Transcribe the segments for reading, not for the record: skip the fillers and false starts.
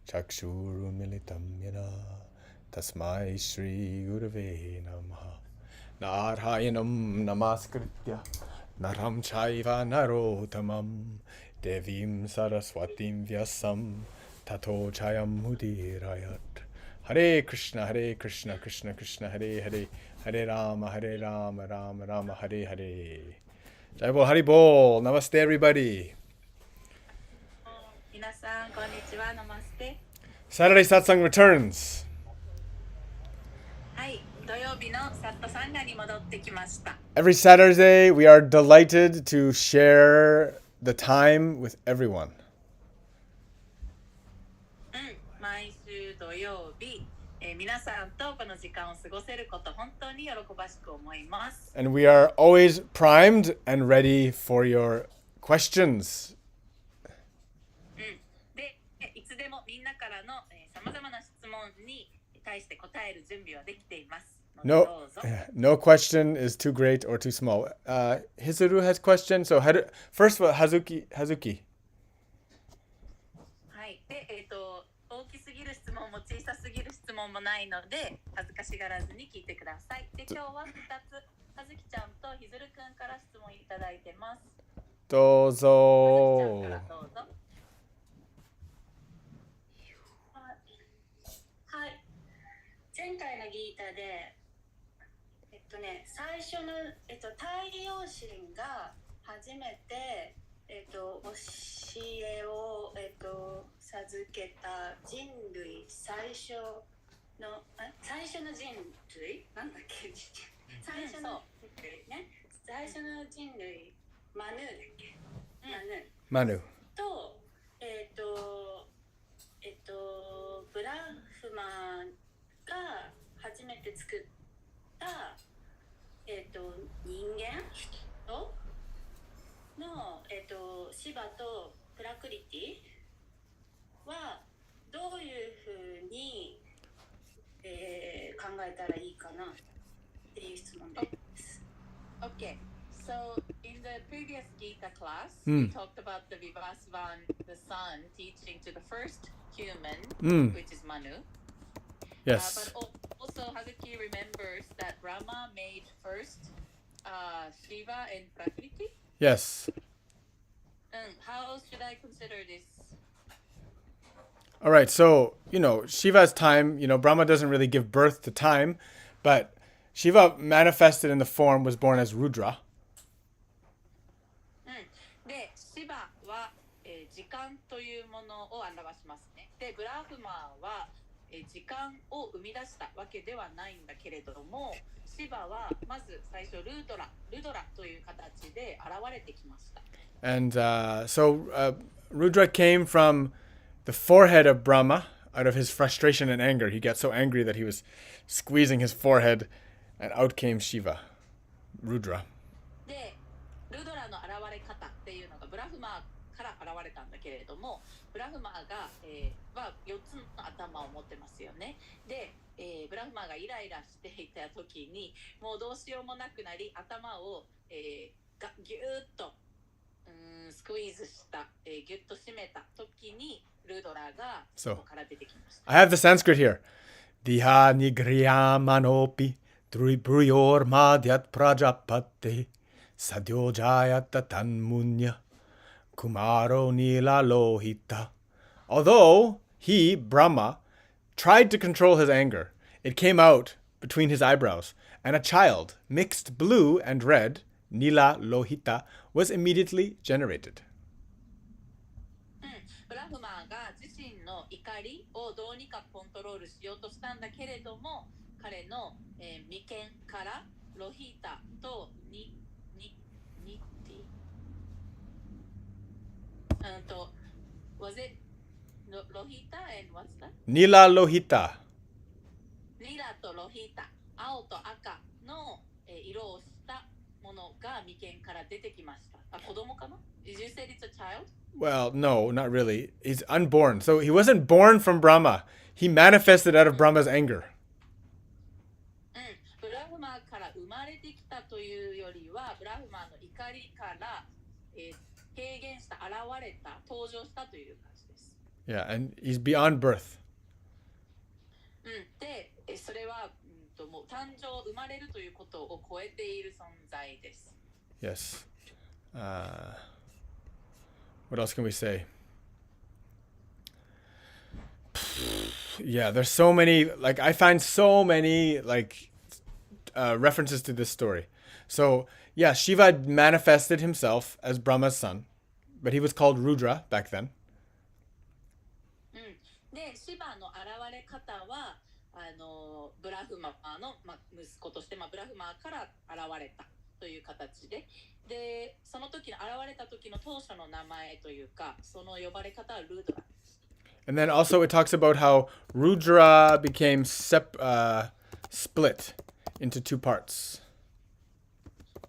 Chakshurumilitam yena tasmai Shri Gurave Namaha. Narhayanam Namaskritya Naram Chaiva Narotamam Devim Saraswatim Vyasam Tato Chayam Mudirayat. Hare Krishna, Krishna Krishna, Hare Hare, Hare Rama, Rama Rama, Hare Hare. Jai Bol, Hari Bol. Namaste, everybody. 皆さん、こんにちは。ナマステ。 Saturday Satsang returns. はい、土曜日のサットサンガに戻ってきました。 Every Saturday, we are delighted to share the time with everyone. 毎週土曜日、皆さんとこの時間を過ごせること本当に喜ばしく思います。 And we are always primed and ready for your questions. で、いつでもみんなからのさまざまな質問に対して答える準備はできています。No question is too great or too small. Hizuru has question. So first of all, Hazuki. はい。で、大きすぎる質問も小さすぎる質問もないので、恥ずかしがらずに聞いてください。で、今日は2つ、はずきちゃんとひずるくんから質問いただいてます。どうぞ。はずきちゃんからどうぞ。はい。前回のギータで、最初の、太陽神が初めて、教えを、授けた人類最初の人類なんだっけ最初の人類マヌーだっけ、マヌとブラフマが初めて作った人間人のシバとプラクリティはどういうふうに、考えたらいいかなっていう質問です。Okay, so in the previous Gita class, we talked about the Vivasvan, the sun, teaching to the first human, which is Manu. Yes. But also Hazuki remembers that Brahma made first Shiva and Prakriti. Yes. How should I consider this? All right, so, Shiva's time, Brahma doesn't really give birth to time, but Shiva manifested in the form, was born as Rudra. で、シバは、時間というものを表しますね。で、ブラフマーは、時間を生み出したわけではないんだけれども、シバはまず最初ルドラという形で現れてきました。And Rudra came from the forehead of Brahma out of his frustration and anger. He got so angry that he was squeezing his forehead, and out came Shiva, Rudra. で、ルドラの現れ方っていうのがブラフマーから現れたんだけれども、ブラフマーが、は4つの頭を持ってますよね。で、ブラフマーがイライラしていた時に、もうどうしようもなくなり、頭を、ギューッとスクイーズした、ギュッと締めた時にルドラがそこから出てきました。I have the Sanskrit here. Diha nigriyamanopi Tribhuyor madhyat prajapate Sadyo jayata tanmunya Kumaro nila lohita. Although he, Brahma, tried to control his anger, it came out between his eyebrows, and a child, mixed blue and red, Nila Lohita, was immediately generated. ブラフマーが自身の怒りをどうにかコントロールしようとしたんだけれども、彼の、眉間からロヒータとwas it Lohita and what's that? Nila Lohita. ニラとロヒータ、青と赤の、色をしたものが眉間から出てきました。あ、子供かな? Did you say it's a child? Well, no, not really. He's unborn. So he wasn't born from Brahma. He manifested out of Brahma's anger. ブラフマーから生まれてきたというよりは、ブラフマーの怒りから、軽減した、現れた、登場したという感じです。Yeah, and he's beyond birth. で、それは、もう生まれるということを超えている存在です。Yes. What else can we say? Yeah, there's so many. Like I find so many references to this story. So yeah, Shiva manifested himself as Brahma's son, but he was called Rudra back then. で、シバの現れ方はブラフマの、息子として、ブラフマから現れたという形で、で、その時の現れた時の当初の名前というか、その呼ばれ方はルードラ。And then also it talks about how Rudra became split into two parts.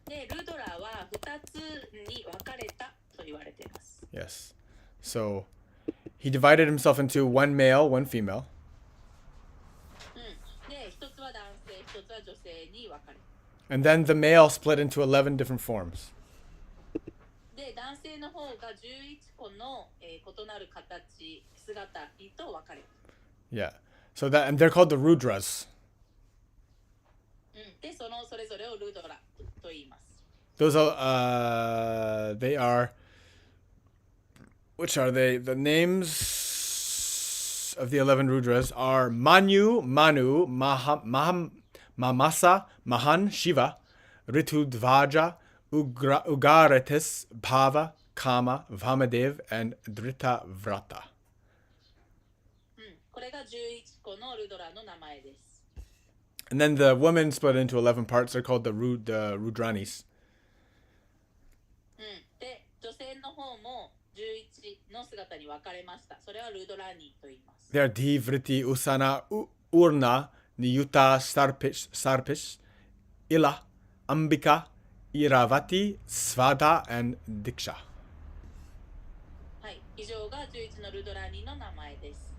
で、ルードラは2つに分かれたと言われています。Yes. So he divided himself into one male, one female. で、1つは男性、1つは女性に分かれた。And then the male split into 11 different forms. で、男性の方が11個の、異なる形、姿と分かれた。Yeah. So that, and they're called the Rudras. で、それぞれをルードラと言います。Those are, they are, which are they? The names of the 11 Rudras are Manu, Mamasa, Mahan, Shiva, Ritudvaja, Ugaratis, Bhava, Kama, Vamadev, and Dritavrata. これが11個のルドラの名前です。And then the women split into 11 parts. They're called the Rudranis. で、女性の方も11の姿に分かれました。それはルドラニと言います。They are Dhivriti, Usana, Urna, Niyuta, Sarpish, Ila, Ambika, Iravati, Svada, and Diksha. はい、以上が11のルドラニの名前です。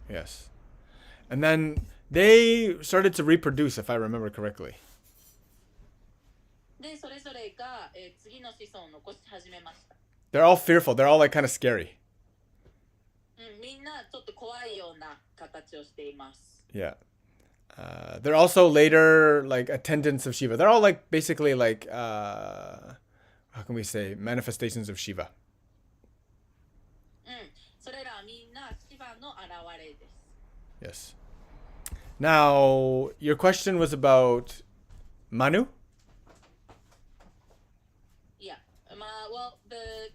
Yes. And then they started to reproduce, if I remember correctly. で、それぞれが、次の子孫を残し始めました。They're all fearful. They're all like kind of scary. みんなちょっと怖いような形をしています。Yeah. They're also later like attendants of Shiva. They're all like basically like how can we say manifestations of Shiva. それらみんなシバの現れです。Yes. Now, your question was about Manu? Yeah. Well, the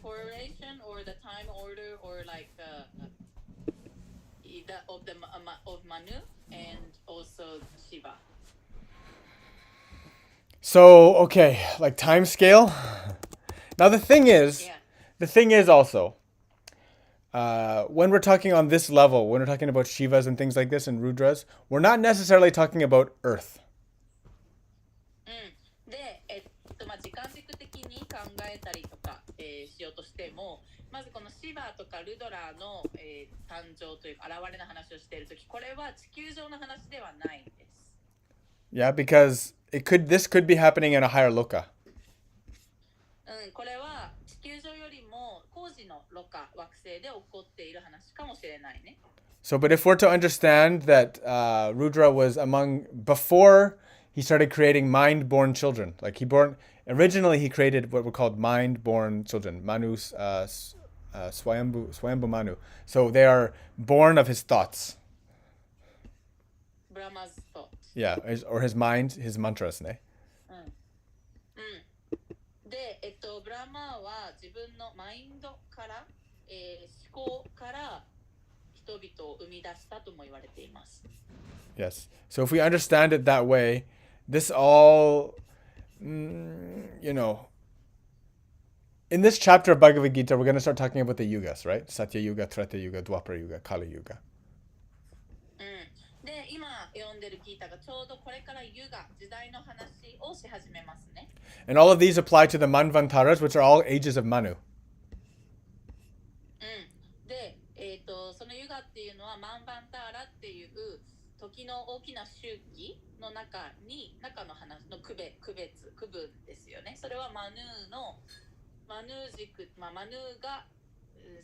correlation or the time order or like of Manu and also Shiva. So, okay, like time scale. Now the thing is also, when we're talking on this level, when we're talking about Shivas and things like this and Rudras, we're not necessarily talking about Earth. で、時間軸的に考えたりとか、しようとしても、まずこのシバとかルドラの、誕生というか現れの話をしているとき、これは地球上の話ではないんです。Yeah, because this could be happening in a higher loka. これは地球上よりも高次のロカ惑星で起こっている話かもしれないね。So, but if we're to understand that Rudra was before he started creating mind-born children, like originally he created what were called mind-born children, Manu's Swayambhu Manu. So they are born of his thoughts. Brahma's thought. Yeah, or his mind, his mantras, ne? で、ブラマは自分のマインドから、思考から人々を生み出したとも言われています。Yes. So if we understand it that way, this all, you know, in this chapter of Bhagavad Gita, we're going to start talking about the yugas, right? Satya Yuga, Treta Yuga, Dwapara Yuga, Kali Yuga. で、今読んでるギータがちょうどこれからユガ、時代の話をし始めますね。And all of these apply to the Manvantaras, which are all ages of Manu. で、そのユガっていうのはマンバンターラっていう時の大きな周期の中の話の区分ですよね。それはマヌー軸、マヌーが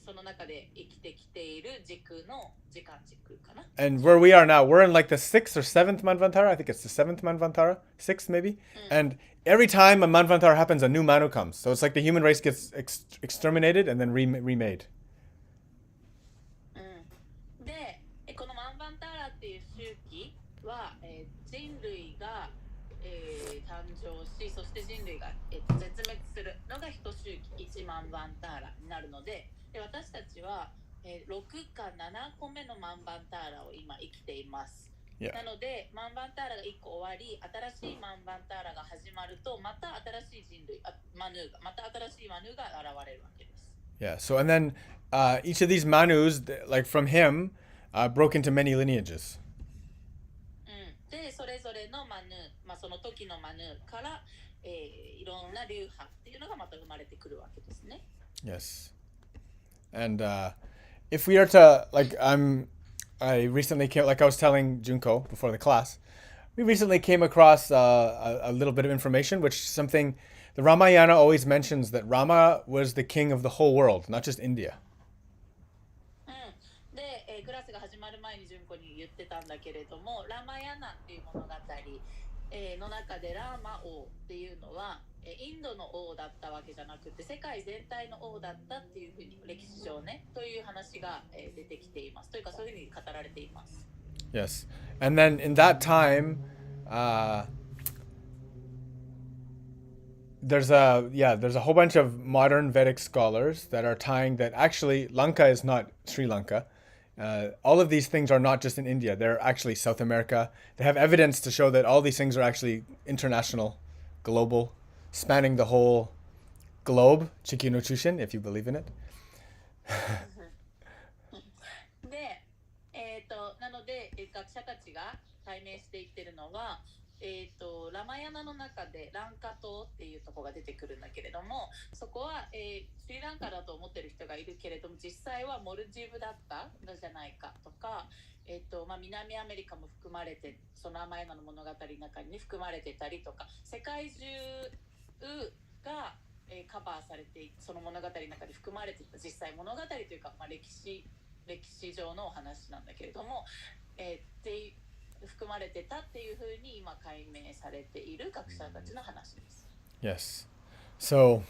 その中で生きてきている軸の時間軸かな。 And where we are now, we're in like the 6th or 7th Manvantara. I think it's the 7th Manvantara, 6th maybe. And every time a Manvantara happens, a new Manu comes. So it's like the human race gets exterminated and then remade. で、このマンバンターラっていう周期は、人類が、誕生し、そして人類が、絶滅するのが一周期1万バンターラになるので、私たちは、6か7個目のマンバンターラを今生きています。Yeah. なので、マンバンターラが1個終わり、新しいマンバンターラが始まると、また新しい人類、マヌーが、また新しいマヌーが現れるわけです。Yeah. So and then each of these Manus, like from him, broke into many lineages. で、それぞれのマヌー、その時のマヌーから、いろんな流派っていうのがまた生まれてくるわけですね。Yes. And if we are to I recently came, like I was telling Junko before the class, we recently came across a little bit of information, which something the Ramayana always mentions that Rama was the king of the whole world, not just India. で、クラスが始まる前に純子に言ってたんだけれども、ラマヤナっていう物語、の中でラーマ王っていうのは、インドの王だったわけじゃなくて世界全体の王だったっていうふうに歴史上ねという話が、出てきていますというかそういうふうに語られています。Yes. And then in that time, there's a whole bunch of modern Vedic scholars that are tying that actually Lanka is not Sri Lanka. All of these things are not just in India. They're actually South America. They have evidence to show that all these things are actually international, global, spanning the whole globe, Chikyu no Chushin, if you believe in it. で、なので、学者たちが解明していってるのは、ラマヤナの中でランカ島っていうところが出てくるんだけれども、そこは、スリランカだと思ってる人がいるけれども実際はモルジブだったのじゃないかとか、南アメリカも含まれてそのラマヤナの物語の中に、含まれてたりとか世界中が、カバーされてその物語の中に含まれていた実際物語というか、歴史上のお話なんだけれども、って含まれてたっていうふうに今解明されている学者たちの話です。Yes. So,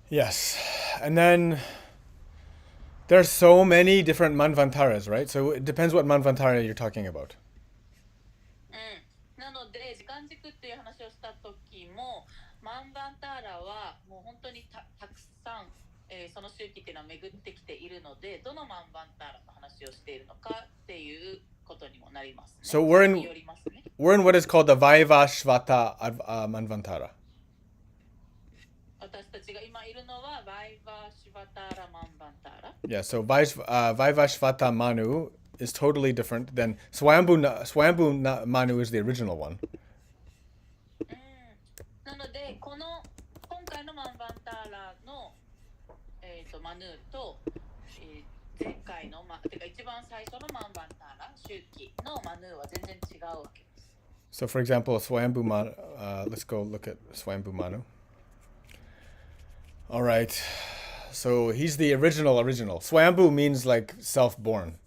yes. And then there's so many different manvantaras, right? So it depends what manvantara you're talking about. なので時間軸っていう話をした時もマンバンターラはもう本当にたくさん、その周期っていうのは巡ってきているのでどのマンバンターラの話をしているのかっていうことにもなります、ね。So we're in what is called the Vaivashvata Manvantara. 私たちが今いるのはバイバーシュバターラマンバンターラ。Yeah, so Vaivashvata Manu is totally different than Swayambhu Manu is the original one. なので今回のマンバンターラの、マヌーと、前回のてか一番最初のマンバンターラ周期のマヌーは全然違うわけです。So for example, Swayambhu Manu, let's go look at Swayambhu Manu. All right. So he's the original. Swayambhu means like self-born.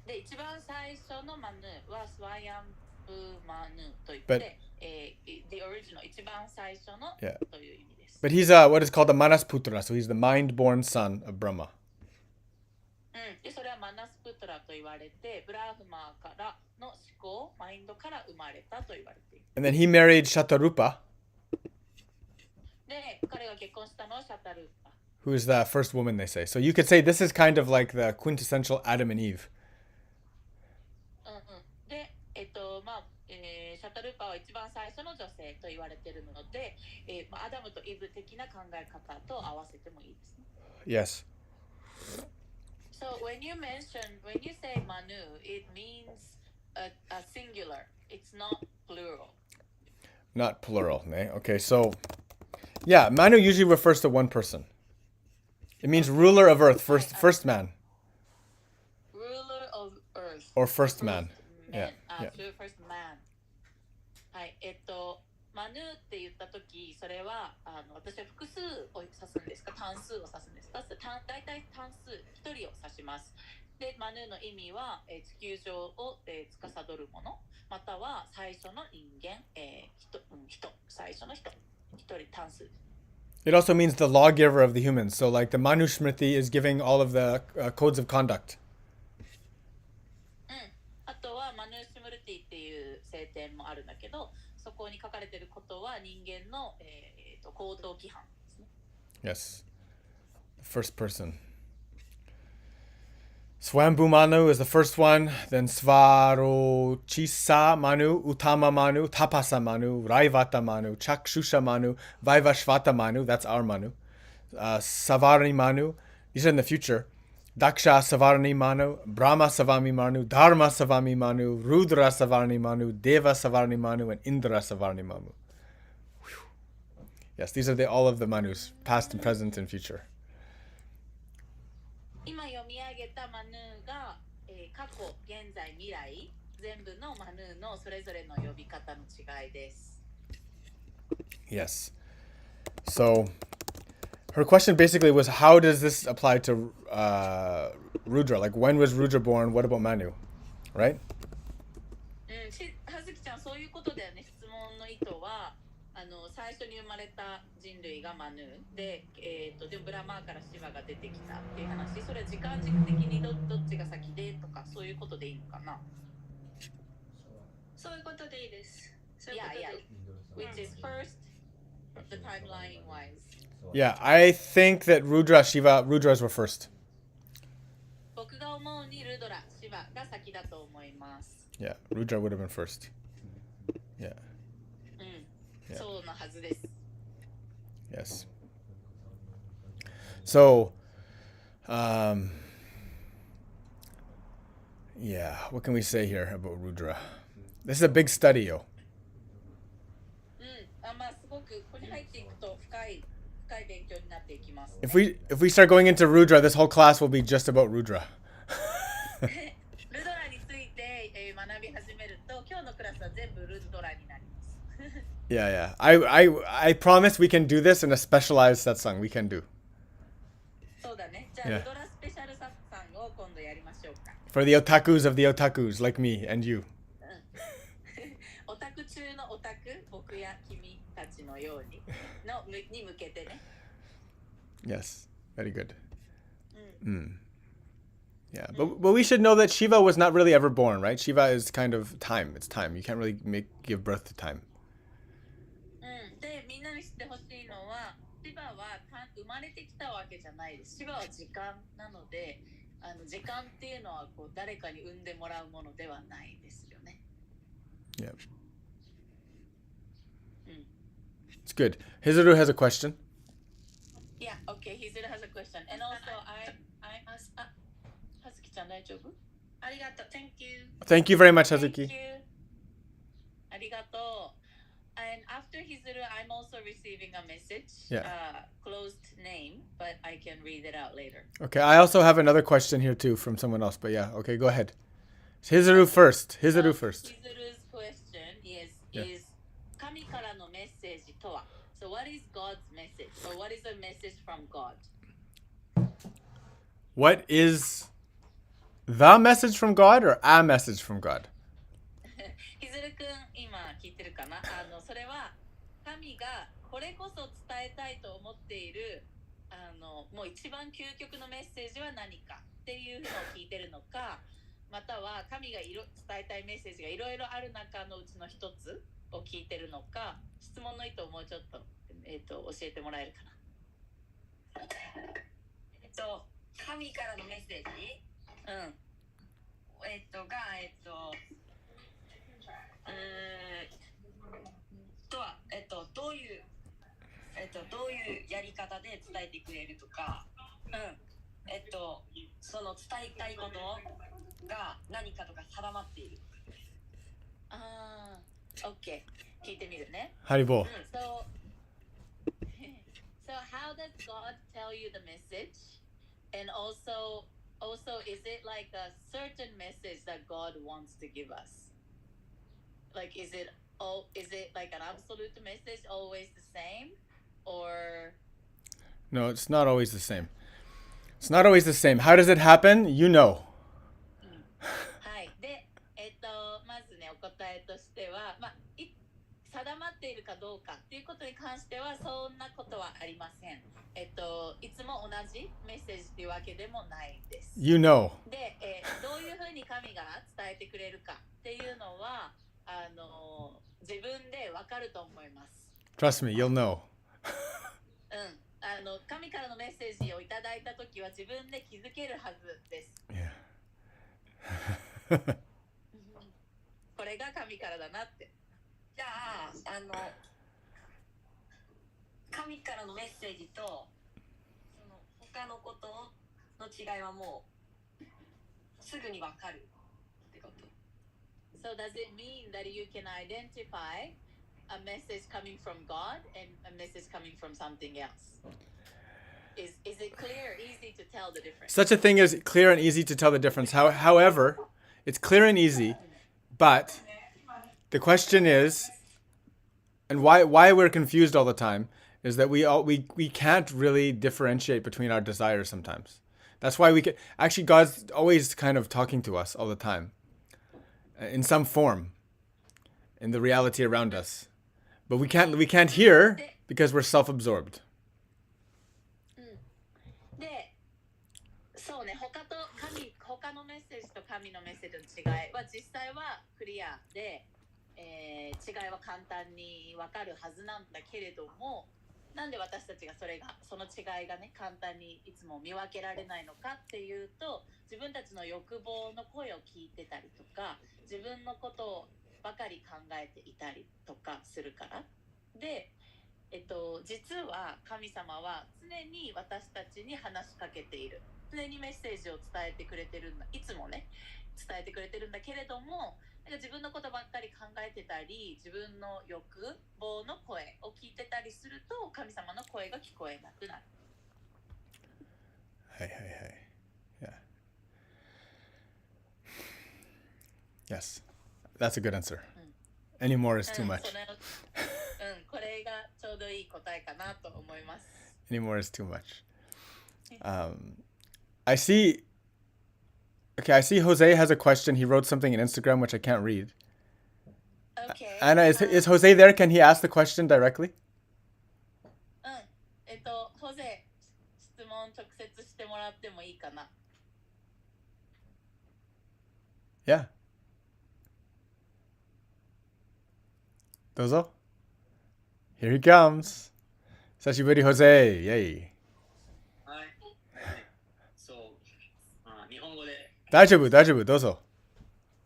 で一番最初のマヌーはスワヤンブマヌーといって、the original 一番最初のという意味です。But he's what is called a Manasputra, so he's the mind-born son of Brahma. でそれはマナスプトラと言われて、ブラフマーからの思考、マインドから生まれたと言われている。And then he married Shatarupa. で彼が結婚したのはシャタルーパ。Who is the first woman they say. So you could say this is kind of like the quintessential Adam and Eve. で、シャタルーパは一番最初の女性と言われているので、アダムとイブ的な考え方と合わせてもいいですね。Yes. So when you say Manu, it means a singular. It's not plural. Not plural, ne? Okay, so yeah, Manu usually refers to one person. It means ruler of earth, first man. Ruler of earth. Or first man. Yeah. First man. はい、マヌーって言ったとき、それは私は複数を指すんですか、単数を指すんですか。大体単数、一人を指します。で、マヌーの意味は、地球上を、司るもの、または最初の人間、人、最初の人、一人単数。It also means the lawgiver of the humans. So, like the Manusmriti is giving all of the codes of conduct. あとはマヌーシムルティっていう聖典もあるんだけど、そこに書かれていることは人間の、行動規範ですね。Yes. The first person. Swambhu Manu is the first one. Then Svarochisa Manu, Utama Manu, Tapasa Manu, Raivata Manu, Chakshusha Manu, Vaivashvata Manu. That's our Manu. Savarni Manu. These are in the future. Daksha Savarni Manu, Brahma Savami Manu, Dharma Savami Manu, Rudra Savarni Manu, Deva Savarni Manu, and Indra Savarni Manu. Whew. Yes, these are all of the Manus, past and present and future. 今読み上げたマヌーが、過去、現在、未来、全部のマヌーのそれぞれの呼び方の違いです。Yes. So, her question basically was, how does this apply to Rudra? Like, when was Rudra born? What about Manu? Right? はずきちゃん、そういうことだよね。質問の意図は、最初に生まれた人類がマヌーで、でもブラマーからシヴァが出てきたっていう話、それは時間軸的にどっちが先でとか、そういうことでいいのかな。そういうことでいいです。Yeah. Which is first, the timeline wise. Yeah, I think that Rudras were first. 僕が思うにルドラ、シヴァが先だと思います。Yeah, Rudra would have been first. Yeah. そうなはずです。Yes. So, yeah, what can we say here about Rudra? This is a big study, yo. まあすごくここに入っていくと深い勉強になっていきます。If we start going into Rudra, this whole class will be just about Rudra. ルドラについて、学び始めると、今日のクラスは全部ルドラになります。Yeah. I promise we can do this in a specialized satsang. We can do. そうだね。じゃあ、ルドラスペシャルサッサンを今度やりましょうか。For the otakus of the otakus, like me and you. オタク中のオタク、僕や君たちのように向けてね。Yes, very good. Yeah, but we should know that Shiva was not really ever born, right? Shiva is kind of time. It's time. You can't really give birth to time. で、みんなに知ってほしいのは、シヴァは生まれてきたわけじゃないです。シヴァは時間なので、時間っていうのはこう誰かに産んでもらうものではないですよね。Yeah. It's good. Hizuru has a question. Yeah, okay. Hizuru has a question. And also, I asked, はずきちゃん大丈夫？ありがとう。Thank you. Thank you very much, Hazuki. Thank you. ありがとう。And after Hizuru, I'm also receiving a message, closed name, but I can read it out later. Okay, I also have another question here too from someone else, but yeah, okay, go ahead. Hizuru first. Hizuru first. Hizuru's question is 神からのメッセージとは? So what is God's message? So what is a message from God? What is the message from God or a message from God? ひずるくん今聞いてるかな。それは神がこれこそ伝えたいと思っているもう一番究極のメッセージは何かっていうのを聞いてるのか、または神が伝えたいメッセージがいろいろある中のうちの一つを聞いてるのか、質問の意図をもうちょっと、教えてもらえるかな。神からのメッセージ、どういうやり方で伝えてくれるとか、その伝えたいことが何かとか定まっている。OK。聞いてみるね。Haribo. So how does God tell you the message? And also, is it like a certain message that God wants to give us? Like, is it oh, is it like an absolute message always the same? Or No, it's not always the same. It's not always the same. How does it happen? You know. はい。で、まずね、お答えとしては、定まっているかどうかっていうことに関しては、そんなことはありません。いつも同じメッセージっていうわけでもないです。You know. で、どういうふうに神が伝えてくれるかっていうのは、自分でわかると思います。Trust me, you'll know. 神からのメッセージをいただいたときは自分で気づけるはずです。Yeah. これが神からだなって。じゃあ、神からのメッセージとその他のことの違いはもうすぐにわかるってこと。So does it mean that you can identify a message coming from God and a message coming from something else? Is it clear, easy to tell the difference? Such a thing is clear and easy to tell the difference. However, it's clear and easy, but the question is, and why we're confused all the time, is that we can't really differentiate between our desires sometimes. That's why actually God's always kind of talking to us all the time, in some form, in the reality around us, but we can't hear because we're self-absorbed. で、そうね、他のメッセージと神のメッセージの違いは実際はクリアで、違いは簡単に分かるはずなんだけれども、なんで私たちがその違いがね簡単にいつも見分けられないのかっていうと、自分たちの欲望の声を聞いてたりとか、自分のことばかり考えていたりとかするからで、実は神様は常に私たちに話しかけている、常にメッセージを伝えてくれてるんだ、いつもね伝えてくれてるんだけれども、自分のことばっかり考えてたり、自分の欲望の声を聞いてたりすると、神様の声が聞こえなくなる。はいはいはい。Yeah. Yes. That's a good answer. Any more is too much. これがちょうどいい答えかなと思います。Any more is too much. I see Jose has a question. He wrote something on Instagram which I can't read. Okay. Anna, is Jose there? Can he ask the question directly? ホゼ、質問直接してもらってもいいかな。Yeah. どうぞ。Here he comes. 久しぶり、Jose. Yay. はい。そう。日本語で。大丈夫、どうぞ。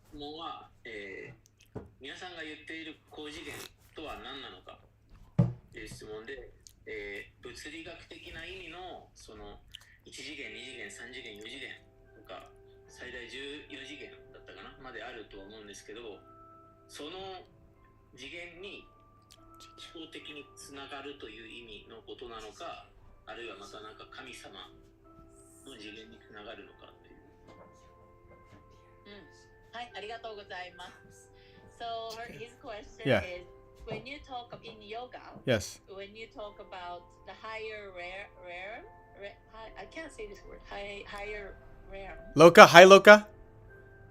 質問は、皆さんが言っている高次元とは何なのかという質問で、物理学的な意味のその1次元、2次元、3次元、4次元とか最大14次元だったかなまであると思うんですけど、その次元に思考的につながるという意味のことなのか、あるいはまたなんか神様の次元につながるのかという。はい、ありがとうございます。So his question Yeah. is, when you talk in yoga, Yes. when you talk about the higher I can't say this word, higher realm. Loka, hi Loka.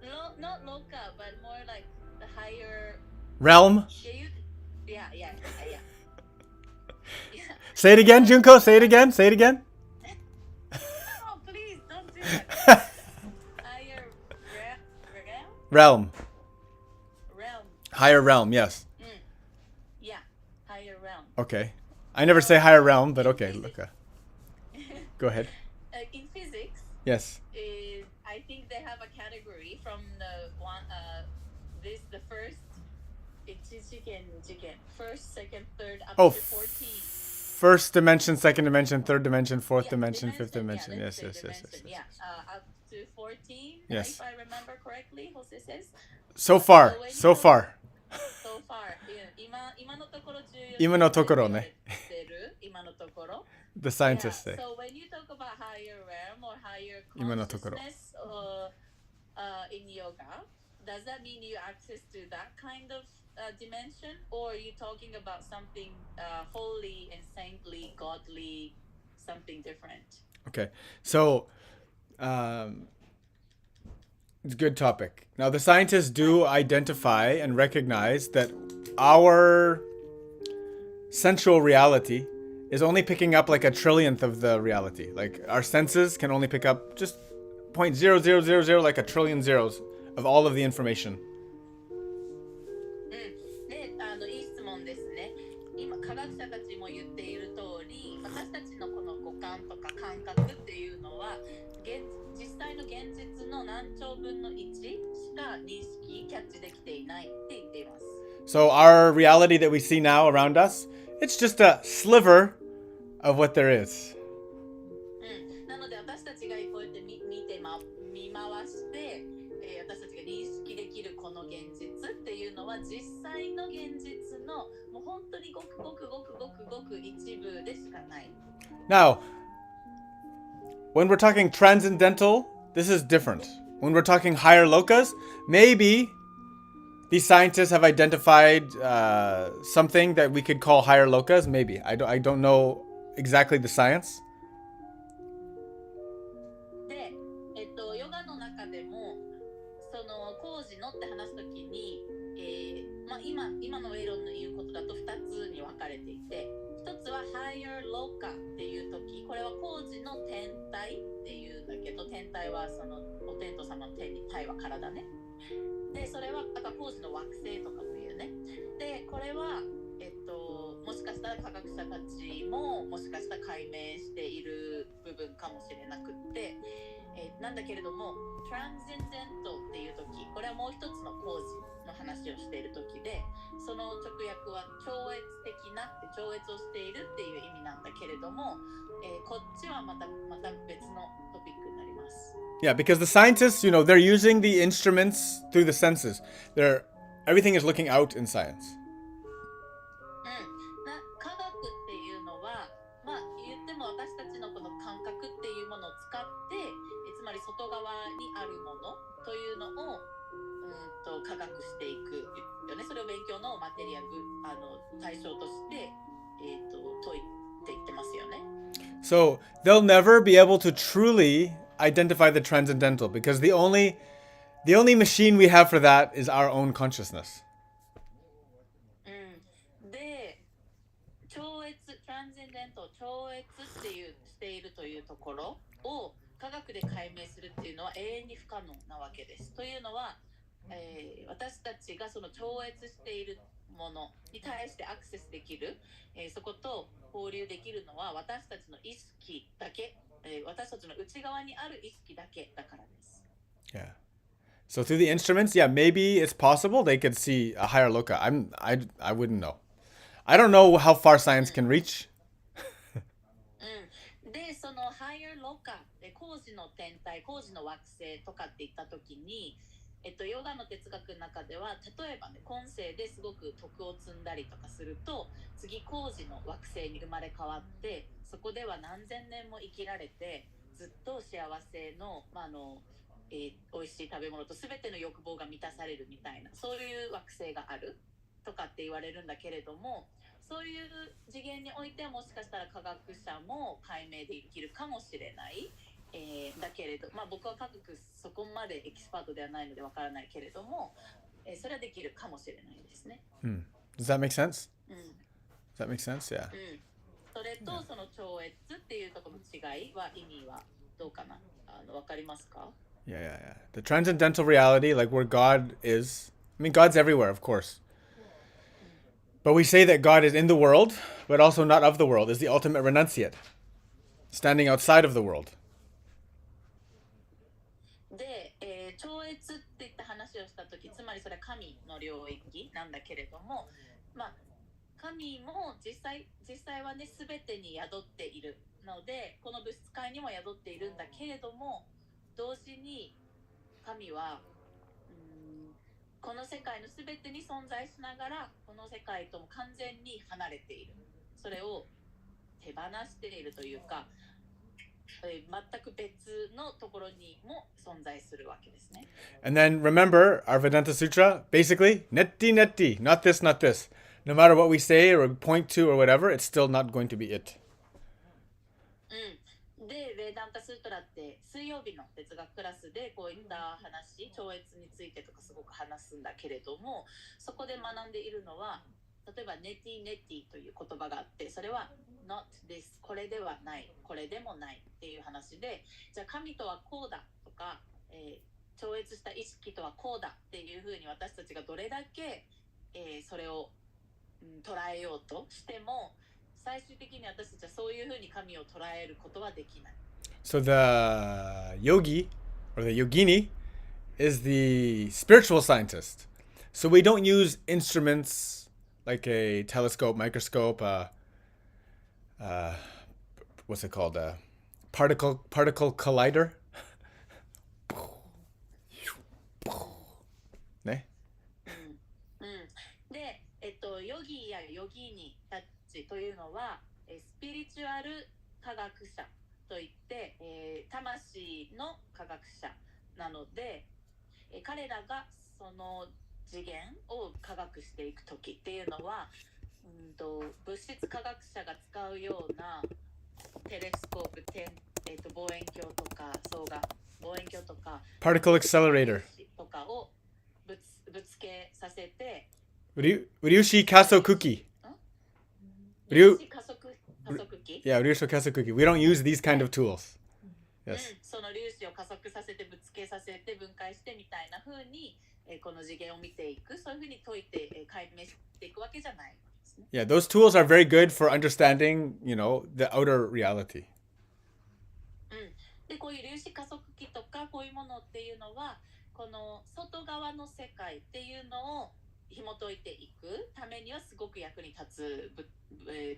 No, not loka, but more like the higher Realm. Yeah. Say it again, Junko. Say it again. Oh, please don't do that. Higher Realm. realm. Higher realm, yes. Yeah, higher realm. Okay. I never say higher realm, but okay, Loka. Go ahead. In physics, Yes. I think they have a category from the one, the first, first, second, third, up Oh, to 14. First dimension, second dimension, third dimension, fourth dimension, fifth dimension. Yes. Yeah, up to 14, Yes. if I remember correctly, Jose says. So far. So far. 今のところ14今のところね。今のところ。The scientists say. So when you talk about higher realm or higher 今のところ。 consciousness in yoga, does that mean you access to that kind of dimension, or are you talking about something holy and saintly, godly, something different? Okay, so it's a good topic. Now, the scientists do identify and recognize that our sensual reality is only picking up like a trillionth of the reality. Like our senses can only pick up just 0.0000, like a trillion zeros of all of the information. で、いい質問ですね。今科学者たちも言っている通り、私たちのこの五感とか感覚っていうのは実際の現実の何兆分の1しか認識キャッチできていないって言っています。So our reality that we see now around us, it's just a sliver of what there is. なので私たちがこうやって見回して、私たちが認識できるこの現実っていうのは実際の現実のもう本当にごくごくごくごくごく一部でしかない。Now, when we're talking transcendental, this is different. When we're talking higher lokas, maybe these scientists have identified something that we could call higher lokas. Maybe. I don't know exactly the science. で、ヨガの中でもその工事のって話すときに、今のウェイロンの言うことだと2つに分かれていて、1つは higher loka っていうとき、これは工事の天体っていうんだけど、天体はそのお天道様の天に体は体ね。で、それは工事の惑星とかも言うね。で、これはもしかしたら科学者たちももしかしたら解明している部分かもしれなくって、なんだけれどもトランゼンデントっていう時、これはもう一つの工事の話をしている時で、その直訳は超越的なって超越をしているっていう意味なんだけれども、こっちはまた別のトピックになります。Yeah, because the scientists, they're using the instruments through the senses. Everything is looking out in science. 科学っていうのは、言っても私たちのこの感覚っていうものを使って、つまり外側にあるものというのを科学していくよね。それを勉強のマテリアル対象として、解いていってますよね。So they'll never be able to truly identify the transcendental because the only machine we have for that is our own consciousness. で、超越トランセンデント超越っていうしているというところを科学で解明するっていうのは永遠に不可能なわけです。というのは、私たちがその超越しているものに対してアクセスできる、そこと交流できるのは私たちの意識だけ、私たちの内側にある意識だけだからです。Yeah. So through the instruments, yeah, maybe it's possible they could see a higher loka. I wouldn't know. I don't know how far science can reach. で、その higher loka で工事の天体、工事の惑星とかって言ったときに、ヨガの哲学の中では例えばね、今世ですごく徳を積んだりとかすると次工事の惑星に生まれ変わってそこでは何千年も生きられてずっと幸せの、美味しい食べ物と全ての欲望が満たされるみたいなそういう惑星があるとかって言われるんだけれども、そういう次元においてはもしかしたら科学者も解明できるかもしれない。だけれど、僕は科学そこまでエキスパートではないのでわからないけれども、それはできるかもしれないですね。Does that make sense? Does that make sense? Yeah. それとその超越っていうところの違いは意味はどうかな、わかりますか？ Yeah. The transcendental reality, like where God is. I mean, God's everywhere, of course. But we say that God is in the world, but also not of the world, is the ultimate renunciate, standing outside of the world. で、超越っていった話をしたとき、つまりそれは神の領域なんだけれども、神も実際はね、すべてに宿っているので、この物質界にも宿っているんだけれども、同時に神はこの世界のすべてに存在しながら、この世界とも完全に離れている。それを手放しているというか、全く別のところにも存在するわけですね。And then remember our Vedanta Sutra, basically, netti netti, not this, not this. No matter what we say or point to or whatever, it's still not going to be it. で、ベーダンタスートラって水曜日の哲学クラスでこういった話、超越についてとかすごく話すんだけれども、そこで学んでいるのは、例えばネティネティという言葉があって、それは not this、これではない、これでもないっていう話で、じゃあ神とはこうだとか、超越した意識とはこうだっていうふうに私たちがどれだけ、それを、捉えようとしても、最終的に私たちはそういうふうに神を捉えることはできない。So the yogi or the yogini is the spiritual scientist. So we don't use instruments like a telescope, microscope, what's it called? A particle collider. ね。で、ヨギやヨギーニたちというのは、スピリチュアル科学者といって、魂の科学者なので、彼らがその次元を科学していくときっていうのは、物質科学者が使うようなテレスコープ、望遠鏡とか望遠鏡とか Particle accelerator. とかをぶつけさせて、Ryushi Kasokuki. 加速器 Yeah, Ryushi Kasokuki. We don't use these kind of tools. Yes. その粒子を加速させてぶつけさせて分解してみたいな風に、この次元を見ていく、そういう風に解いて、解明していくわけじゃないですね。Yeah, those tools are very good for understanding, the outer reality. で、こういう粒子加速器とかこういうものっていうのは、この外側の世界っていうのを紐解いていくためにはすごく役に立つ、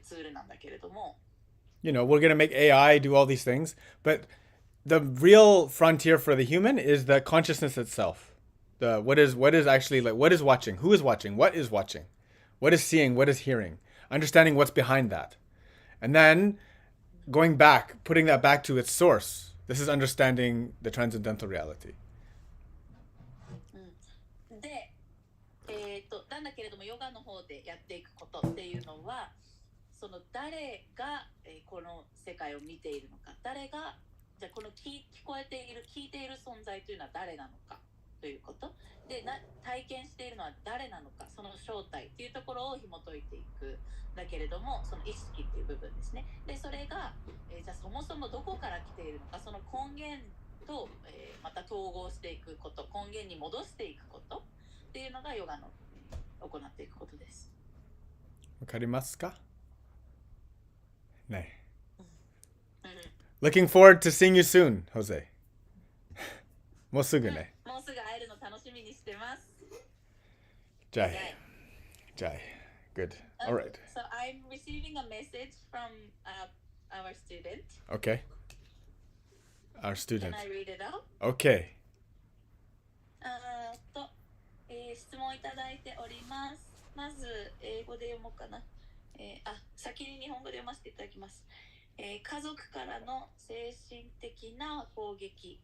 ツールなんだけれども。We're going to make AI do all these things, but the real frontier for the human is the consciousness itself. The what is actually like, what is watching, who is watching, what is seeing, what is hearing, understanding what's behind that. And then going back, putting that back to its source. This is understanding the transcendental reality. で、なんだけれどもヨガの方でやっていくことっていうのは、その誰が、この世界を見ているのか、誰がじゃあこの聞こえている聞いている存在というのは誰なのかということで、体験しているのは誰なのか、その正体っていうところを紐解いていくだけれども、その意識っていう部分ですね。でそれが、じゃあそもそもどこから来ているのか、その根源と、また統合していくこと、根源に戻していくことっていうのがヨガの行っていくことです。わかりますか？ね。Looking forward to seeing you soon, Jose. もうすぐね。もうすぐ会えるの楽しみにしてます。Jai. Good. All right. So I'm receiving a message from our student. Okay. Our student. Can I read it out? Okay. 質問いただいております。まず英語で読もうかな。先に日本語で読ませていただきます。家族からの精神的な攻撃、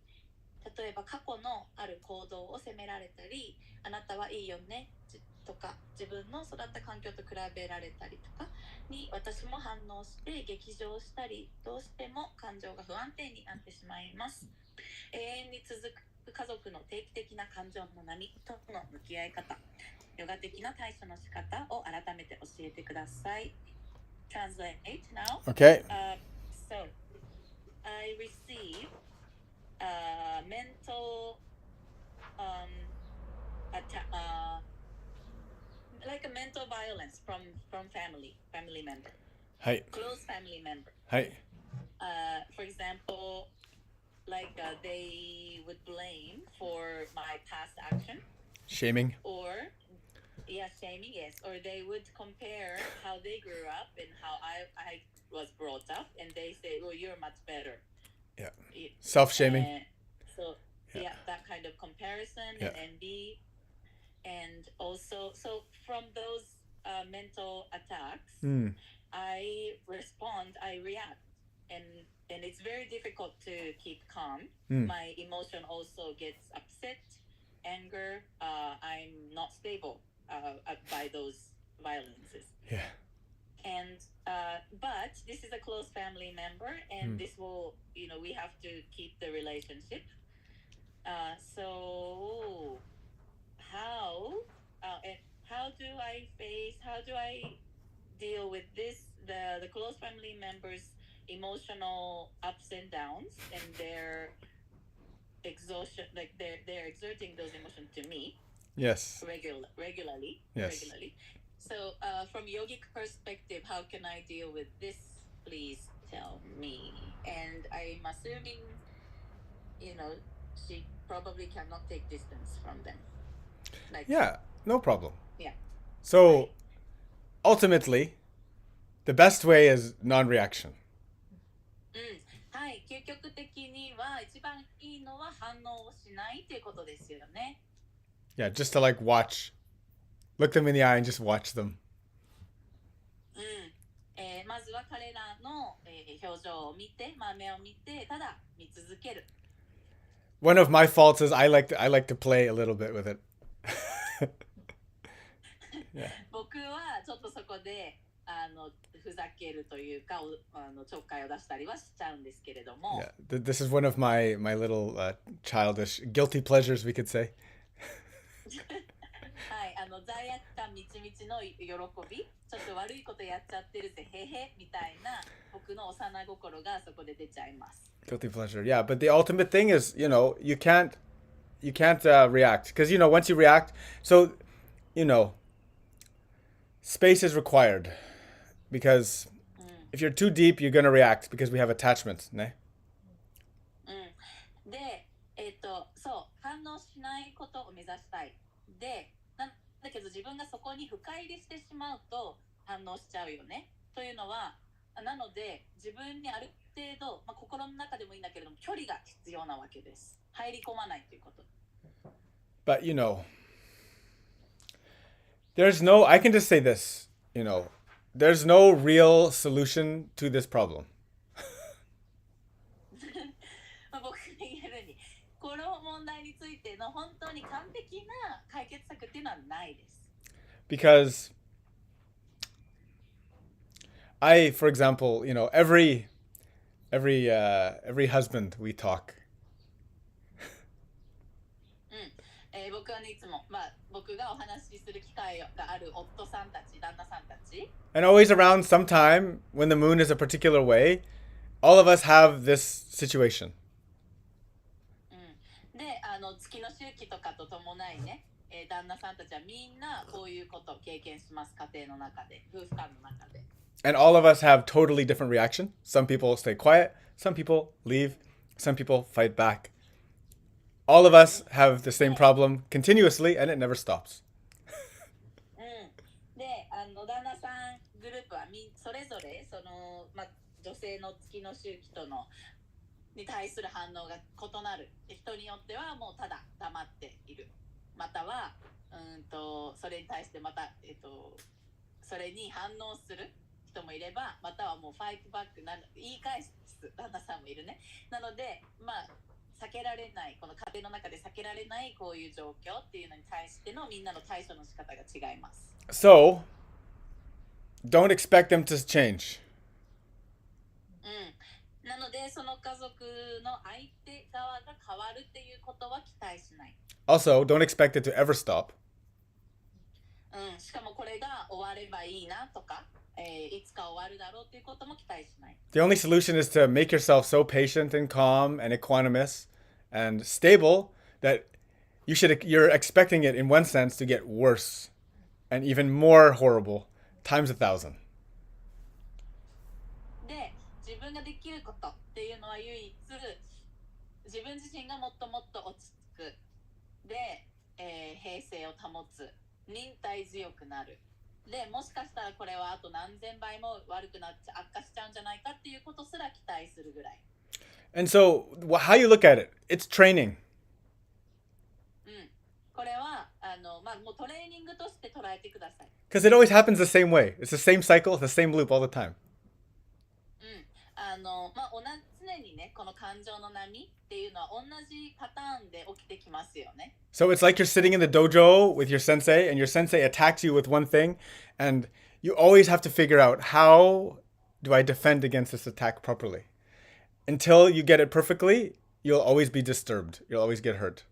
例えば過去のある行動を責められたり、あなたはいいよねとか、自分の育った環境と比べられたりとかに私も反応して激情したり、どうしても感情が不安定になってしまいます。永遠に続く家族の定期的な感情の波との向き合い方、ヨガ的な対処の仕方を改めて教えてください。Translate now. Okay. So I receive mental like a mental violence from family member. はい。 Close family member. はい。For example, like they would blame for my past action. Shaming. Or shaming, yes. Or they would compare how they grew up and how I was brought up, and they say, "Oh, you're much better." Yeah. Self-shaming. So that kind of comparison and envy, and also so from those mental attacks, I react and it's very difficult to keep calm. Mm. My emotion also gets upset, anger. I'm not stable by those violences. Yeah. And but this is a close family member, and this will, we have to keep the relationship. So how do I deal with this, the close family members emotional ups and downs and their exhaustion, like they're exerting those emotions to me Yes. regularly. Yes. So from yogic perspective, how can I deal with this? Please tell me. And I'm assuming, she probably cannot take distance from them. Like, Yeah, no problem. Yeah. So, Right. ultimately, the best way is non-reaction. はい、究極的には一番いいのは反応をしないということですよね。Yeah, just to like watch, look them in the eye and just watch them. まずは彼らの、表情を見て、目を見て、ただ見続ける。One of my faults is I like to play a little bit with it. 僕はちょっとそこでふざけるというかちょっかいを出したりはしちゃうんですけれども。Yeah, this is one of my little childish guilty pleasures, we could say. はい、罪悪感みちみちの喜び、ちょっと悪いことやっちゃってるぜ、へへみたいな僕の幼心がそこで出ちゃいます。Guilty pleasure, yeah. But the ultimate thing is, you can't react because once you react, so space is required because if you're too deep, you're gonna react because we have attachments, ne? で、そう反応しないことを目指したい。で、だけど自分がそこに深入りしてしまうと反応しちゃうよね。というのは、なので自分にある程度、心の中でもいいんだけれども距離が必要なわけです。入り込まないということ。But I can just say this, there's no real solution to this problem. 僕が言えるに、この問題についての本当に完璧な解決策っていうのはないです。Because for example, every husband we talk. 僕はね、いつも、僕がお話しする機会がある夫さんたち、旦那さんたち。And always around some time when the moon is a particular way, all of us have this situation. で、月の周期とかと伴いね、旦那さんたちはみんなこういうことを経験します、家庭の中で、夫婦間の中で。And all of us have totally different reaction. Some people stay quiet, some people leave, some people fight back. All of us have the same problem continuously and it never stops. で、旦那さんグループはそれぞれ女性の月の周期とのに対する反応が異なる。人によってはもうただ黙っている。またはそれに対してまたそれに反応する人もいれば、またはもうファイトバック言い返す旦那さんもいるね。なので避けられないこの家庭の中で避けられないこういう状況っていうのに対してのみんなの対処の仕方が違います。So, don't expect them to change. なのでその家族の相手側が変わるっていうことは期待しない。Also, don't expect it to ever stop. しかもこれが終わればいいなとか、いつか終わるだろうっていうことも期待しない。The only solution is to make yourself so patient and calm and equanimous and stable that you're expecting it in one sense to get worse and even more horrible times 1,000. で、自分ができることっていうのは唯一自分自身がもっともっと落ち着く。で、平静を保つ。忍耐強くなる。で、もしかしたらこれはあと何千倍も悪くなっちゃ悪化しちゃうんじゃないかっていうことすら期待するぐらい。And so, how you look at it, it's training. これはもうトレーニングとして捉えてください。Because it always happens the same way. It's the same cycle, the same loop all the time. 常にね、この感情の波っていうのは同じパターンで起きてきますよね。So it's like you're sitting in the dojo with your sensei, and your sensei attacks you with one thing, and you always have to figure out, how do I defend against this attack properly? Until you get it perfectly, you'll always be disturbed. You'll always get hurt.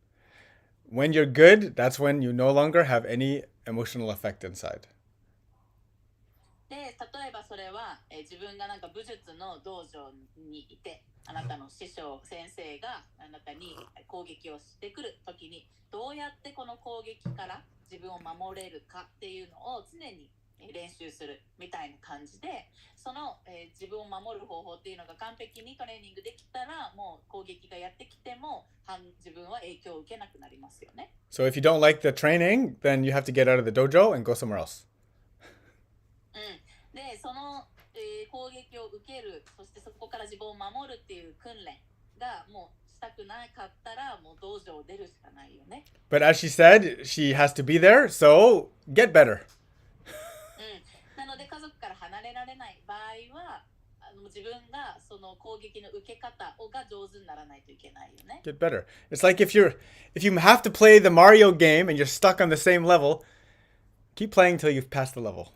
When you're good, that's when you no longer have any emotional effect inside. で、例えばそれは、自分がなんか武術の道場にいて、あなたの師匠先生があなたに攻撃をしてくるときに、どうやってこの攻撃から自分を守れるかっていうのを常に練習するみたいな感じで、その、自分を守る方法っていうのが完璧にトレーニングできたら、もう攻撃がやってきても自分は影響を受けなくなりますよね。So if you don't like the training, then you have to get out of the dojo and go somewhere else. で、その、攻撃を受ける、そしてそこから自分を守るっていう訓練がもうしたくなかったら、もう道場を出るしかないよね。But as she said, she has to be there, so get better. なので家族から離れられない場合は、自分がその攻撃の受け方が上手にならないといけないよね。Get better. It's like if you have to play the Mario game and you're stuck on the same level, keep playing till you've passed the level.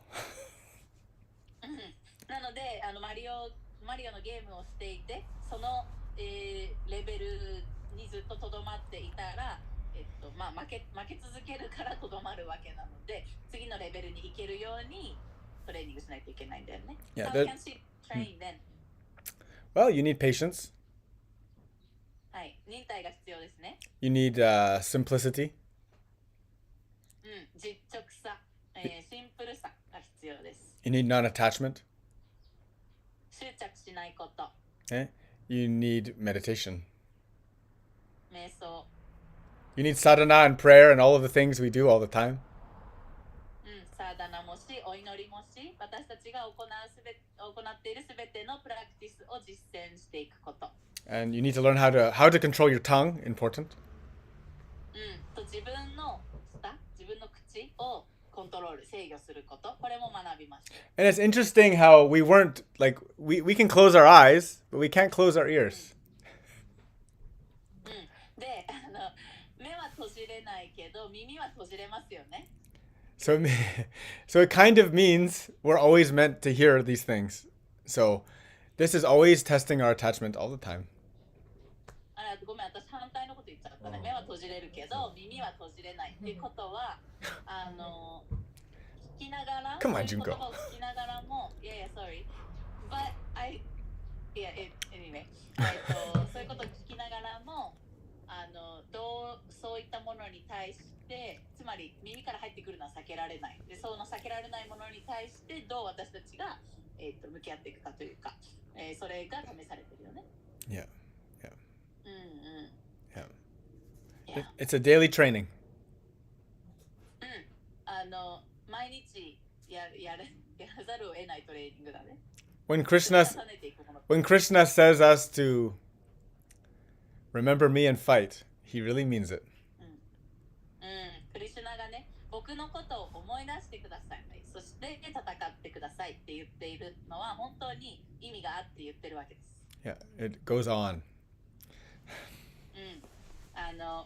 なのでマリオのゲームをしていて、その、レベルにずっととどまっていたら、負け続けるからとどまるわけなので、次のレベルに行けるようにトレーニングしないといけないんだよね。Yeah, How can she train then? Well, you need patience. はい、忍耐が必要ですね。You need simplicity. 実直さ、シンプルさが必要です。You need non-attachment. 執着しないこと。Okay? You need meditation. 瞑想。You need sadhana and prayer and all of the things we do all the time. サーダナもし、お祈りもし、私たちが行っているすべてのプラクティスを実践していくこと。And you need to learn how to control your tongue. Important. 自分の舌、自分の口をコントロール、制御すること、これも学びました。And it's interesting how we weren't like we can close our eyes, but we can't close our ears. で、目は閉じれないけど耳は閉じれますよね。So it kind of means we're always meant to hear these things. So this is always testing our attachment all the time. ごめん、私反対のこと言っちゃったね。目は閉じれるけど耳は閉じれないっていうことは、聞きながら、Come on, そういう Junko. 言葉を聞きながらも、sorry, but anyway, そういうことを聞きながらも、そういったものに対して、つまり耳から入ってくるのは避けられない。で、その避けられないものに対してどう私たちが、向き合っていくかというか、それが試されてるよね。Yeah. Yeah. It's a daily training. 毎日やらざるを得ないトレーニングだね。When Krishna 重ねていくもの。when Krishna says us to remember me and fight, he really means it. クリシュナがね、僕のことを思い出してください。そして戦ってくださいって言っているのは本当に意味があって言ってるわけです。Yeah, it goes on.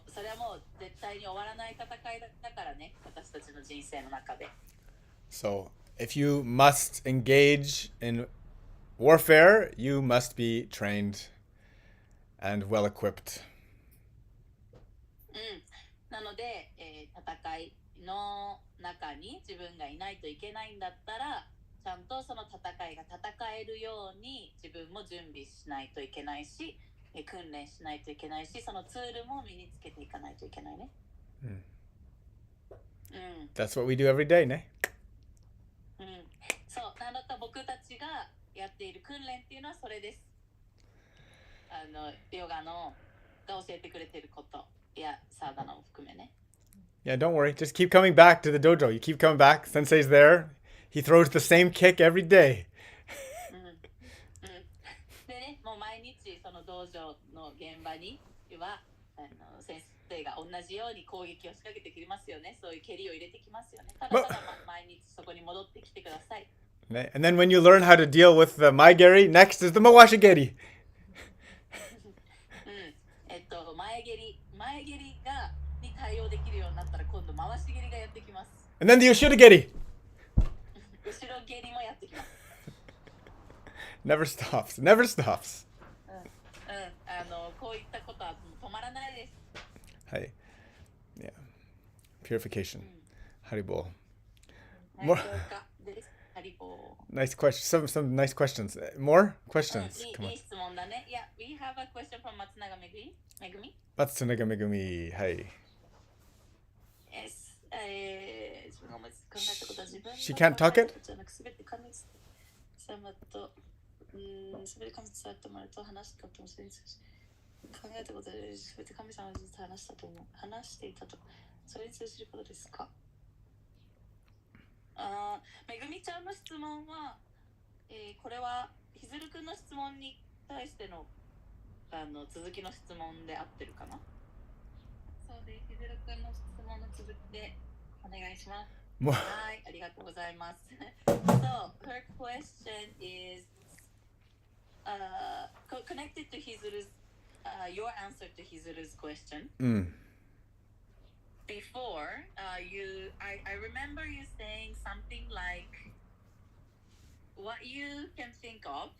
それはもう絶対に終わらない戦いだからね、私たちの人生の中で。So, if you must engage in warfare, you must be trained and well equipped. なので、戦いの中に自分がいないといけないんだったら、ちゃんとその戦いが戦えるように自分も準備しないといけないし、訓練しないといけないし、そのツールも身につけていかないといけないね。That's what we do every day, ね。そう、なので僕たちがやっている訓練っていうのはそれです。ヨガが教えてくれていることやサーダナを含めね。Yeah, don't worry. Just keep coming back to the dojo. You keep coming back. Sensei's there. He throws the same kick every day. でね、もう毎日その道場の現場には先生が同じように攻撃を仕掛けてきますよね。そういう蹴りを入れてきますよね。ただただ毎日そこに戻ってきてください。And then when you learn how to deal with the maigeri, next is the mawashigeri. に対応できるようになったら今度回し蹴りがやってきます。 And then the yoshirigeri. 後ろ蹴りもやってきます。 Never stops. Never stops. こういったことは止まらないです。 Hi. Yeah. Purification. Haribol. はい、 More. 浄化です。ハリボー。 Nice question. Some nice questions. More questions. い Come い on. 質問だね。いや、we have a question from 松永めぐみ。Matsunaga Megumi. Hi. Yes. 自分が思いつく考えたことは自分の She can't talk it? じゃなくすべて神様とすべて神様とまると話したともそれに通じ考えたことですべて神様にずっと話していたとそれに通じることですか。めぐみちゃんの質問は、これはひずるくんの質問に対しての続きの質問で合ってるかな。そうで、ひずるくんの質問の続きでお願いします。More. はい、ありがとうございます。So, her question is connected to Hizuru's, your answer to Hizuru's question. Before, I remember you saying something like, what you can think of,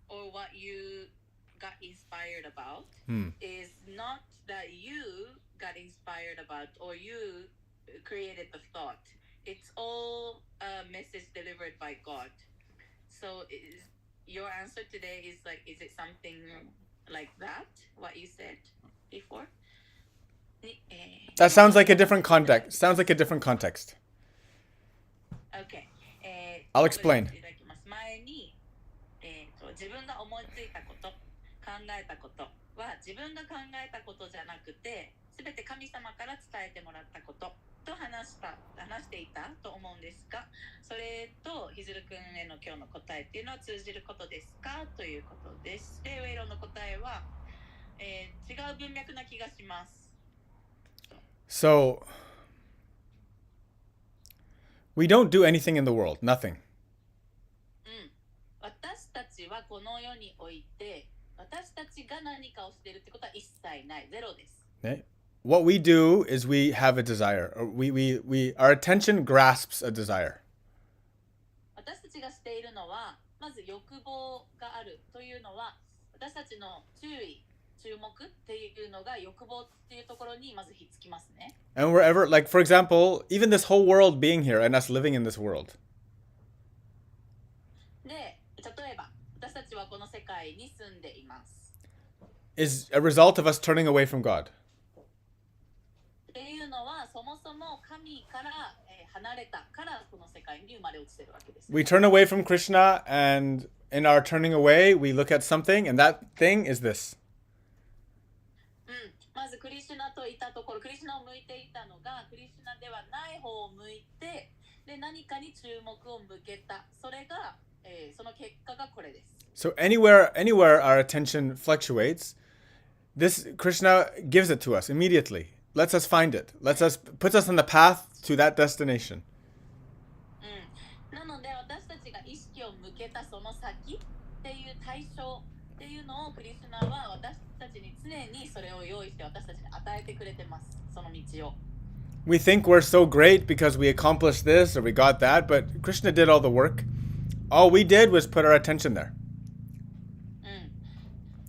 or what you got inspired about, is not that you got inspired about or you created the thought. It's all a message delivered by God. So your answer today is like, is it something like that, what you said before? That sounds like a different context. Sounds like a different context. Okay. I'll explain. 前に、自分が思いついたこと、考えたことは自分が考えたことじゃなくて、すべて神様から伝えてもらったことと話していたと思うんですが、それとひずるくんへの今日の答えっていうのは通じることですかということです。で、ウェイロンの答えは、違う文脈な気がします。So, we don't do anything in the world. Nothing. 私たちはこの世において、私たちが何かをしているってことは一切ない。ゼロです。What we do is we have a desire. Or our attention grasps a desire. 私たちがしているのは、まず欲望があるというのは、私たちの注目っていうのが欲望っていうところにまずひっつきますね。And wherever, like for example, even this whole world being here and us living in this world. で、例えば私たちはこの世界に住んでいます。Is a result of us turning away from God. っていうのはそもそも神から離れたからこの世界に生まれ落ちてるわけです。We turn away from Krishna, and in our turning away, we look at something, and that thing is this. まずクリシュナといたところ、クリシュナを向いていたのがクリシュナではない方を向いて、で何かに注目を向けた。それが、その結果がこれです。So anywhere our attention fluctuates, this Krishna gives it to us immediately. Lets us find it. Puts us on the path to that destination. なので私たちが意識を向けたその先っていう対象っていうのをクリシュナは私たちに常にそれを用意して私たちに与えてくれてます。その道を。We think we're so great because we accomplished this or we got that, but Krishna did all the work. All we did was put our attention there.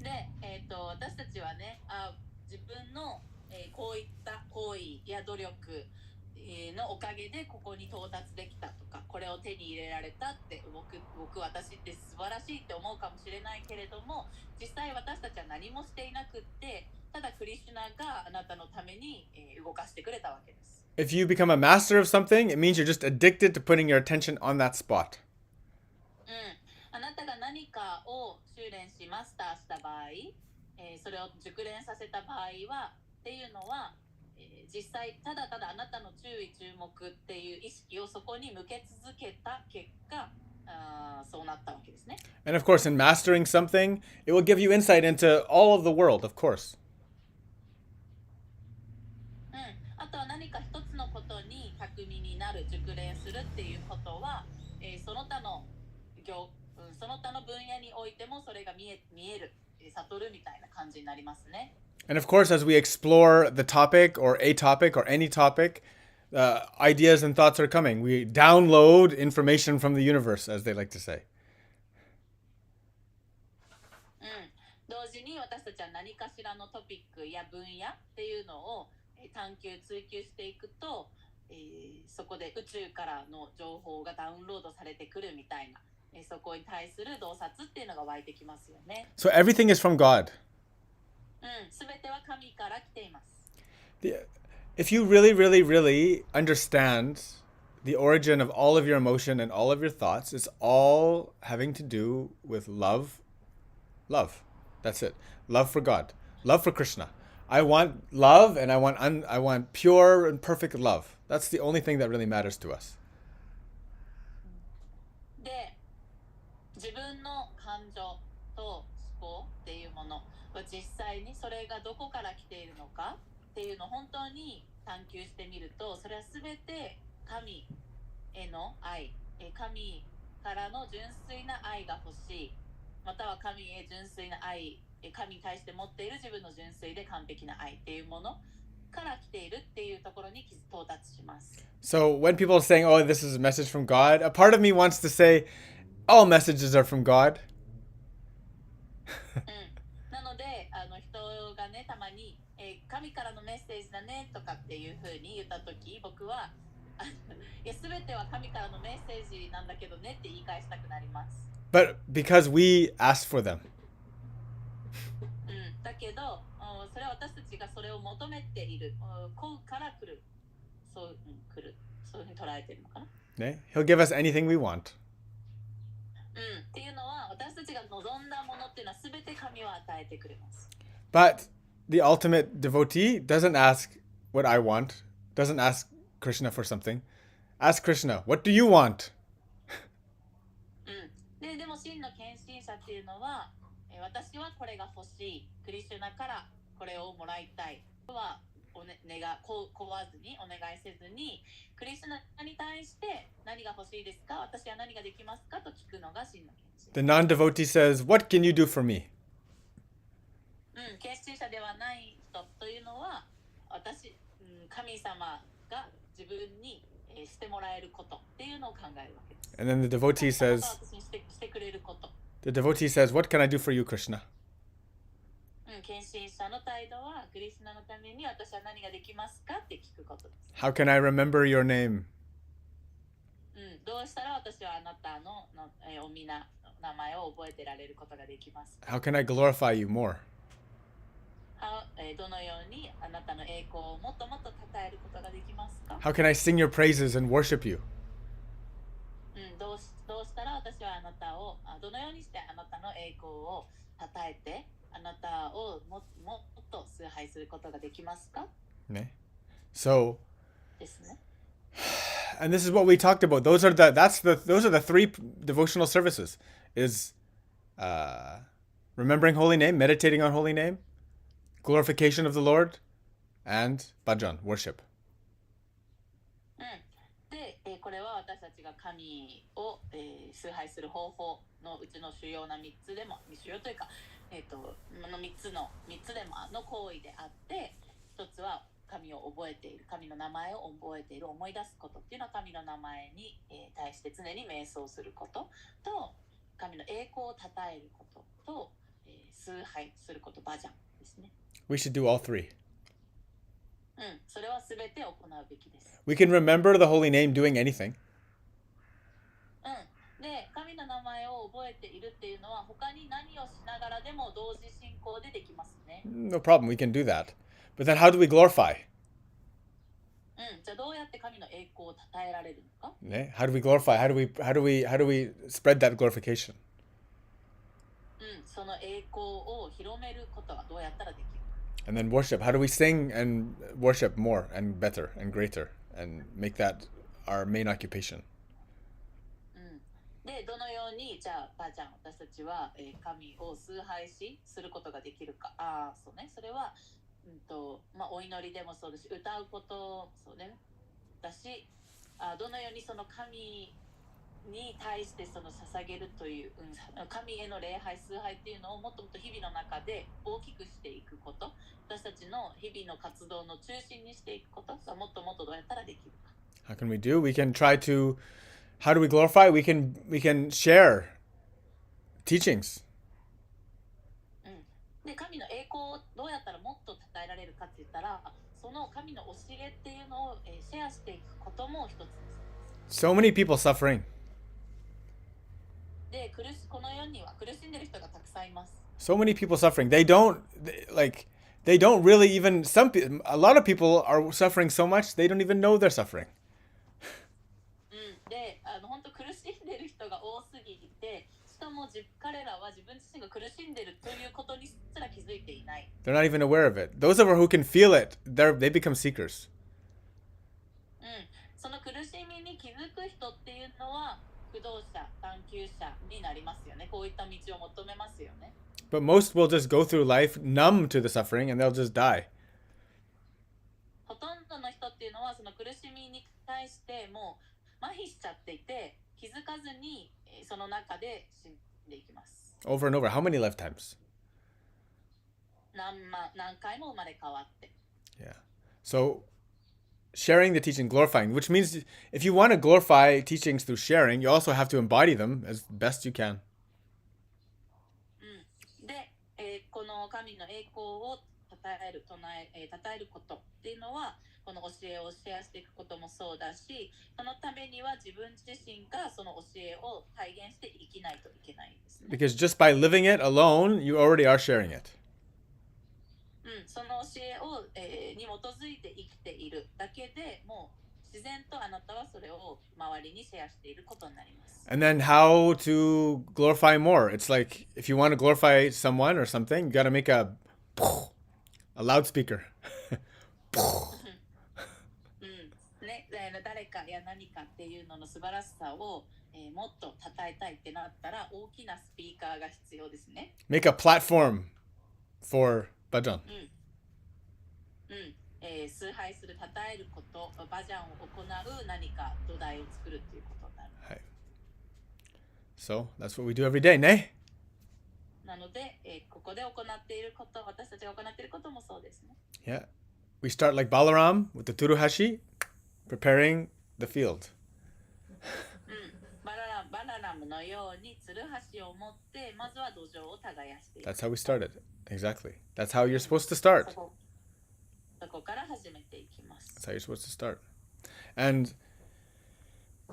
で、私たちはね、自分の、こういった行為や努力のおかげでここに到達できたとか、これを手に入れられたって私って素晴らしいって思うかもしれないけれども、実際私たちは何もしていなくって、ただクリシュナがあなたのために、動かしてくれたわけです。If you become a master of something, it means you're just addicted to putting your attention on that spot. あなたが何かを修練しマスターした場合、それを熟練させた場合はっていうのは、実際ただただあなたの注目っていう意識をそこに向け続けた結果、そうなったわけですね。And of course, in mastering something, it will give you insight into all of the world, of course. あとは何か一つのことに巧みになる、熟練するっていうことは、その他のその他の分野においてもそれが見える、悟るみたいな感じになりますね。And of course, as we explore the topic or a topic or any topic, ideas and thoughts are coming. We download information from the universe, as they like to say. 同時に私たちは何かしらのトピックや分野っていうのを探求追求していくと、そこで宇宙からの情報がダウンロードされてくるみたいな、そこに対する洞察っていうのが湧いてきますよね。So everything is from God. すべては神から来ています。If you really, really, really understand the origin of all of your emotion and all of your thoughts, it's all having to do with love. Love. That's it. Love for God. Love for Krishna. I want love, and I want pure and perfect love. That's the only thing that really matters to us. で、自分の感情と思考っていうものは実際にそれがどこから来ているのかっていうのを本当に探求してみると、それはすべて神への愛、神からの純粋な愛が欲しい、または神へ純粋な愛、神に対して持っている自分の純粋で完璧な愛っていうものから来ているっていうところに到達します。So when people are saying, "Oh, this is a message from God," a part of me wants to say, "All messages are from God." なので人がねたまに、神からのメッセージだねとかっていう風に言ったとき、僕はいや全ては神からのメッセージなんだけどねって言い返したくなります。But because we asked for them. だけどそれは私たちがそれを求めている、こうから来る、そういうふうに捉えているのかな。ね? He'll give us anything we want. っていうのは私たちが望んだものっていうのは全て神は与えてくれます。But the ultimate devotee doesn't ask what I want, doesn't ask Krishna for something. Ask Krishna, what do you want? でも真の献身者っていうのは、私はこれが欲しい、クリシュナからこれをもらいたいとは問わずにお願いせずに、クリシュナに対して何が欲しいですか、私は何ができますかと聞くのが真の献身者。The non-devotee says, what can you do for me? 献身者ではない人というのは、神様が自分にしてもらえることっていうのを考えるわけです。And then the devotee says, what can I do for you, Krishna? 献身者の態度は、クリシュナのために私は何ができますかって聞くことです。How can I remember your name? どうしたら私はあなたのお名前を覚えてられることができますか？ How can I glorify you more? どのようにあなたの栄光をもっともっと称えることができますか？ How can I sing your praises and worship you? どうしたら私はあなたをどのようにしてあなたの栄光を称えてあなたをもっと崇拝することができますか？ね。So, ですね。and this is what we talked about. Those are the three devotional services: is remembering holy name, meditating on holy name, glorification of the Lord, and bhajan, worship. で、これは私たちが神を、崇拝する方法のうちの主要な3つでも、主要というか、の3つでもの行為であって、1つは神を覚えている、神の名前を覚えている、思い出すことっていうのは神の名前に、対して常に瞑想することと、神の栄光を称えることと、崇拝すること、バジャンですね。We should do all three. それはすべて行うべきです。We can remember the holy name doing anything. で、神の名前を覚えているっていうのは他に何をしながらでも同時進行でできますね。No problem, we can do that. But then how do we glorify? じゃあどうやって神の栄光を称えられるのか？ How do we glorify? How do we spread that glorification? その栄光を広めることはどうやったらできる？ And then worship. How do we sing and worship more and better and greater and make that our main occupation? で、どのようにじゃあばあちゃん私たちは、神を崇拝することができるか？そうね。それはお祈りでもそうですし、歌うことそうねだし、どのようにその神に対してその捧げるという、神への礼拝崇拝っていうのをもっともっと日々の中で大きくしていくこと、私たちの日々の活動の中心にしていくこと、さあもっともっとどうやったらできるか。How can we do? We can try to. How do we glorify? We can share teachings. で、神の栄光をどうやったらもっと称えられるかって言ったら、その神の教えっていうのをシェアしていくことも一つです。So many people suffering. で、この世には苦しんでる人がたくさんいます。So many people suffering. They don't really even a lot of people are suffering so much they don't even know they're suffering. で、本当苦しんでる人が多すぎて、しかも彼らは自分自身が苦しんでるということにすら気づいていない。They're not even aware of it. Those of us who can feel it, they become seekers. その苦しみに気づく人っていうのは駆動者、探求者になりますよね。こういった道を求めますよね。But most will just go through life numb to the suffering and they'll just die. ほとんどの人っていうのはその苦しみに対してもう麻痺しちゃっていて、気づかずにその中で死んでいきます。Over and over. How many lifetimes? 何回も生まれ変わって。Yeah. So sharing the teaching, glorifying, which means if you want to glorify teachings through sharing, you also have to embody them as best you can. で、この神の栄光を称えることっていうのは、この教えをシェアしていくこともそうだし、そのためには自分自身がその教えを体現して生きないといけないですね。Because just by living it alone, you already are sharing it. その教えを、に基づいて生きているだけでもう自然とあなたはそれを周りにシェアしていることになります。And then how to glorify more? It's like if you want to glorify someone or something, you got to make a loudspeaker. 誰かや何かっていうのの素晴らしさを、もっと称えたいってなったら大きなスピーカーが必要ですね。Make a platform for bhajan. 崇拝する、称えること、バジャンを行う何か土台を作るっていうことになる。はい。So that's what we do every day, ne? なので、ここで行っていること、私たちが行っていることもそうですね。Yeah. We start like Balaram with the turuhashi, preparing the field. バララムのようにツルハシを持ってまずは土壌を耕していく。That's how we started. Exactly. That's how you're supposed to start. そこから始めていきます。That's how you're supposed to start. And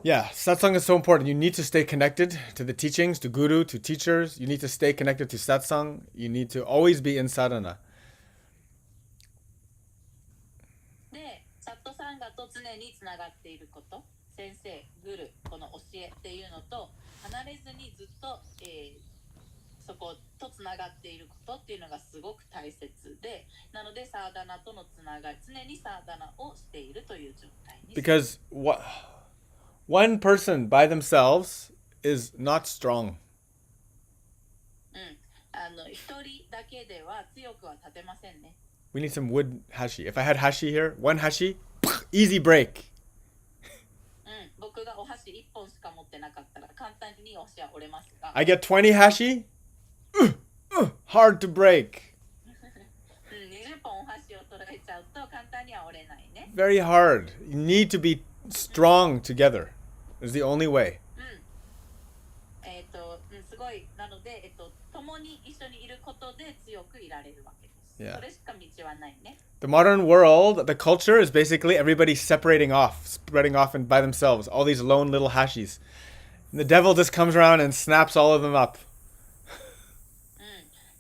yeah, satsang is so important. You need to stay connected to the teachings, to guru, to teachers. You need to stay connected to satsang. You need to always be in sadhana. で、サットサンガと常につながっていること、先生、グル、この教えっていうのと離れずにずっと、そことつながっていることっていうのがすごく大切で、なのでサーダナとのつながり、常にサーダナをしているという状態に。Because one person by themselves is not strong. 一人だけでは強くは立てませんね。We need some wood hashi. If I had hashi here, one hashi, easy break. 僕がお箸1本しか持ってなかったら簡単にお箸は折れますが。I get 20 hashi, hard to break. 20本お箸を取られちゃうと簡単には折れないね。Very hard. You need to be strong together. It's the only way. すごいなので、共に一緒にいることで強くいられるわけです。Yeah. それしか道はないね。The modern world, the culture is basically everybody separating off, spreading off and by themselves. All these lone little hashis. And the devil just comes around and snaps all of them up.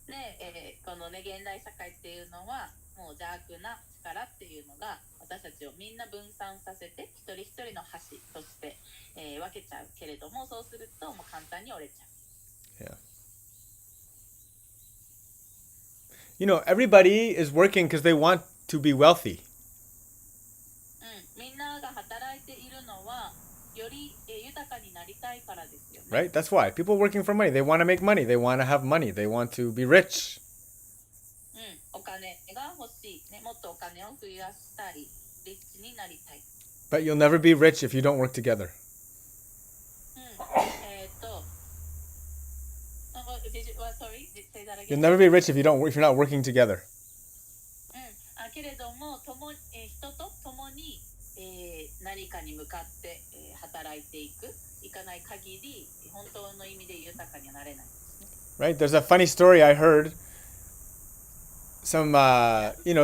で、このね現代社会っていうのはもう邪悪な力っていうのが私たちをみんな分散させて一人一人の箸として、分けちゃうけれども、そうするともう簡単に折れちゃう。Yeah. You know, everybody is working because they want to be wealthy. みんなが働いているのはより豊かになりたいからですよね。Right? That's why. People working for money. They want to make money. They want to have money. They want to be rich. お金が欲しい、ね、もっとお金を増やしたい、リッチになりたい。But you'll never be rich if you don't work together. sorry, say that You'll again. never be rich if you're not working together. けれども人と共に、何かに向かって、働いていかない限り本当の意味で豊かにはなれないですね。Right? There's a funny story I heard. Some, in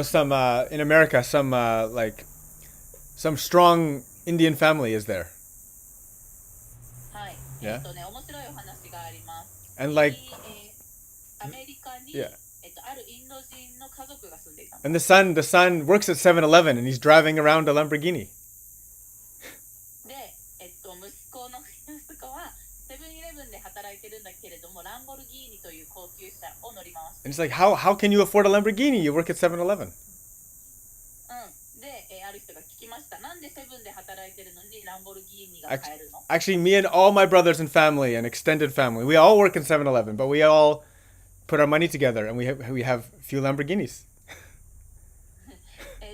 America, some strong Indian family is there. はい。Yeah. 面白いお話があります。And like, アメリカに、 yeah. あるインド人の家族が住んでいたんです。 And the son works at 7-Eleven and he's driving around a Lamborghini. で、息子はセブンイレブンで働いてるんだけれども、ランボルギーニという高級車を乗り回して。And it's like, how can you afford a Lamborghini? You work at 7-Eleven. で、ある人が聞きました。なんでセブンで働いてるのにランボルギーニが買えるの？ Actually, me and all my brothers and family and extended family, we all work in 7-Eleven, but we all put our money together and we have few Lamborghinis.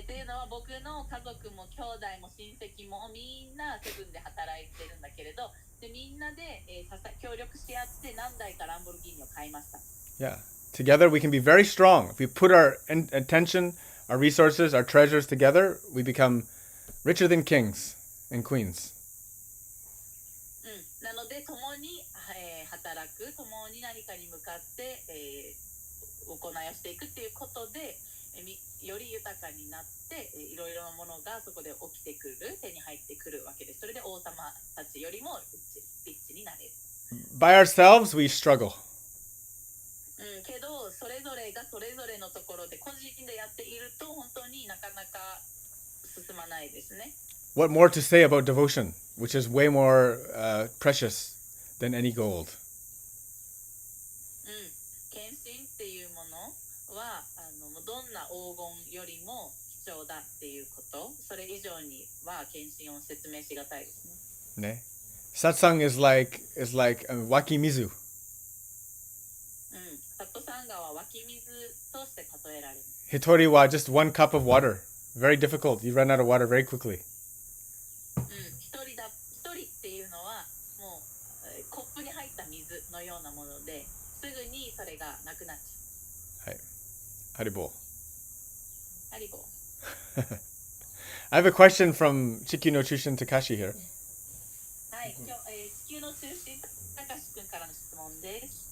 というのは僕の家族も兄弟も親戚もみんなセブンで働いてるんだけれど、でみんなで、協力し合って何台かランボルギーニを買いました。Yeah. Together we can be very strong. If we put our attention, our resources, our treasures together, we become richer than kings and queens. なので共に、働く、共に何かに向かって、行いをしていくっていうことで、より豊かになって、いろいろなものがそこで起きてくる、手に入ってくるわけです。それで王様たちよりもリッチになれる。By ourselves, we struggle. けどそれぞれがそれぞれのところで個人でやっていると本当になかなか進まないですね。What more to say about devotion, which is way more precious than any gold? 献身っていうものはどんな黄金よりも貴重だっていうこと、それ以上には献身を説明しがたいですね。Ne? Satsang is like wakimizu. サットサンガは湧き水として例えられる。 Hitori wa just 1 cup of water. Very difficult. You run out of water very quickly. 一人っていうのはもうコップに入った水のようなものですぐにそれがなくなっちゃう。はい。Haribo. ハリボー。 I have a question from Chikyu no Chushin Takashi here. はい、地球の中心たかしくんからの質問です。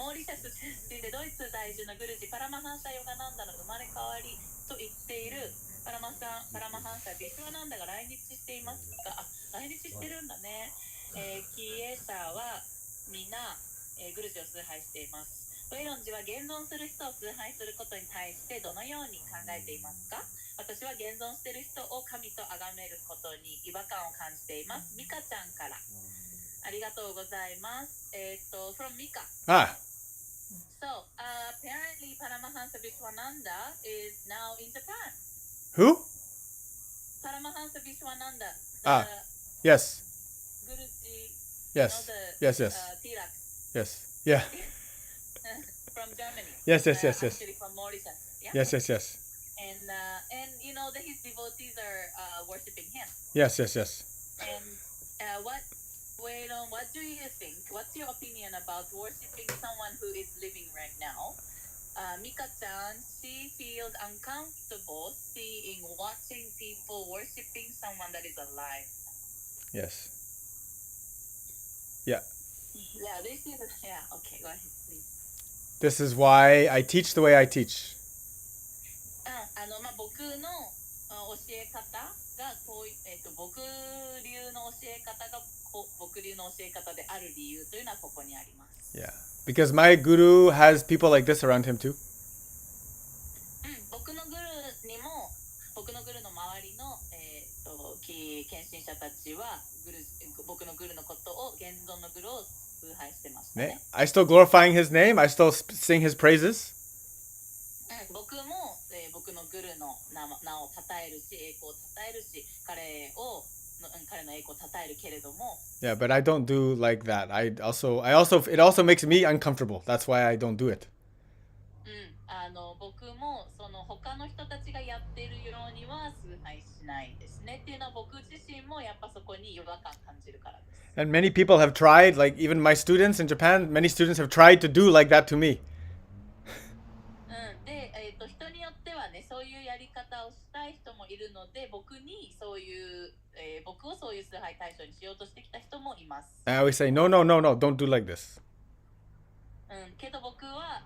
モーリシャス出身でドイツ在住のグルジパラマハンサヨガナンダの生まれ変わりと言っているパラマハンサビシュワナンダが来日していますが、来日してるんだね。キエサはみんな、グルジを崇拝しています。ウェイロンジは現存する人を崇拝することに対してどのように考えていますか？私は現存している人を神と崇めることに違和感を感じています。ミカちゃんからありがとうございます。from Mika. Ah. So, apparently Paramahansa Vishwananda is now in Japan. Who? Paramahansa Vishwananda. Yes. Guruji. Yes. Yes. Tirak. Yes. Yeah. From Germany. Yes. Actually from Mauritius. Yeah? Yes. And you know that his devotees are worshipping him. Yes. And what do you think? What's your opinion about worshipping someone who is living right now? Mika-chan, she feels uncomfortable watching people worshipping someone that is alive. Yes. Yeah. Yeah, okay, go ahead, please. This is why I teach the way I teach. 僕の教え方が僕流の教え方が僕流の教え方である理由というのはここにあります。Yeah. Because my guru has people like this around him too. 僕のグルの周りの献身者たちは僕のグルのことを現存のグルを崇拝してましたね。I still glorifying his name. I still sing his praises. 僕も、僕のグルの名を称えるし、栄光を称えるし、彼の栄光を称えるけれども。Yeah, but I don't do like that. It also makes me uncomfortable. That's why I don't do it. 僕もその他の人たちがやっているようにには崇拝しないですねっていうのは僕自身もやっぱそこに違和感感じるからです。 And many people have tried, like even my students in Japan, many students have tried to do like that to me. で、人によってはねそういうやり方をしたい人もいるので僕にそういう、僕をそういう崇拝対象にしようとしてきた人もいます。 I always say, no, no, no, no, don't do like this. けど僕は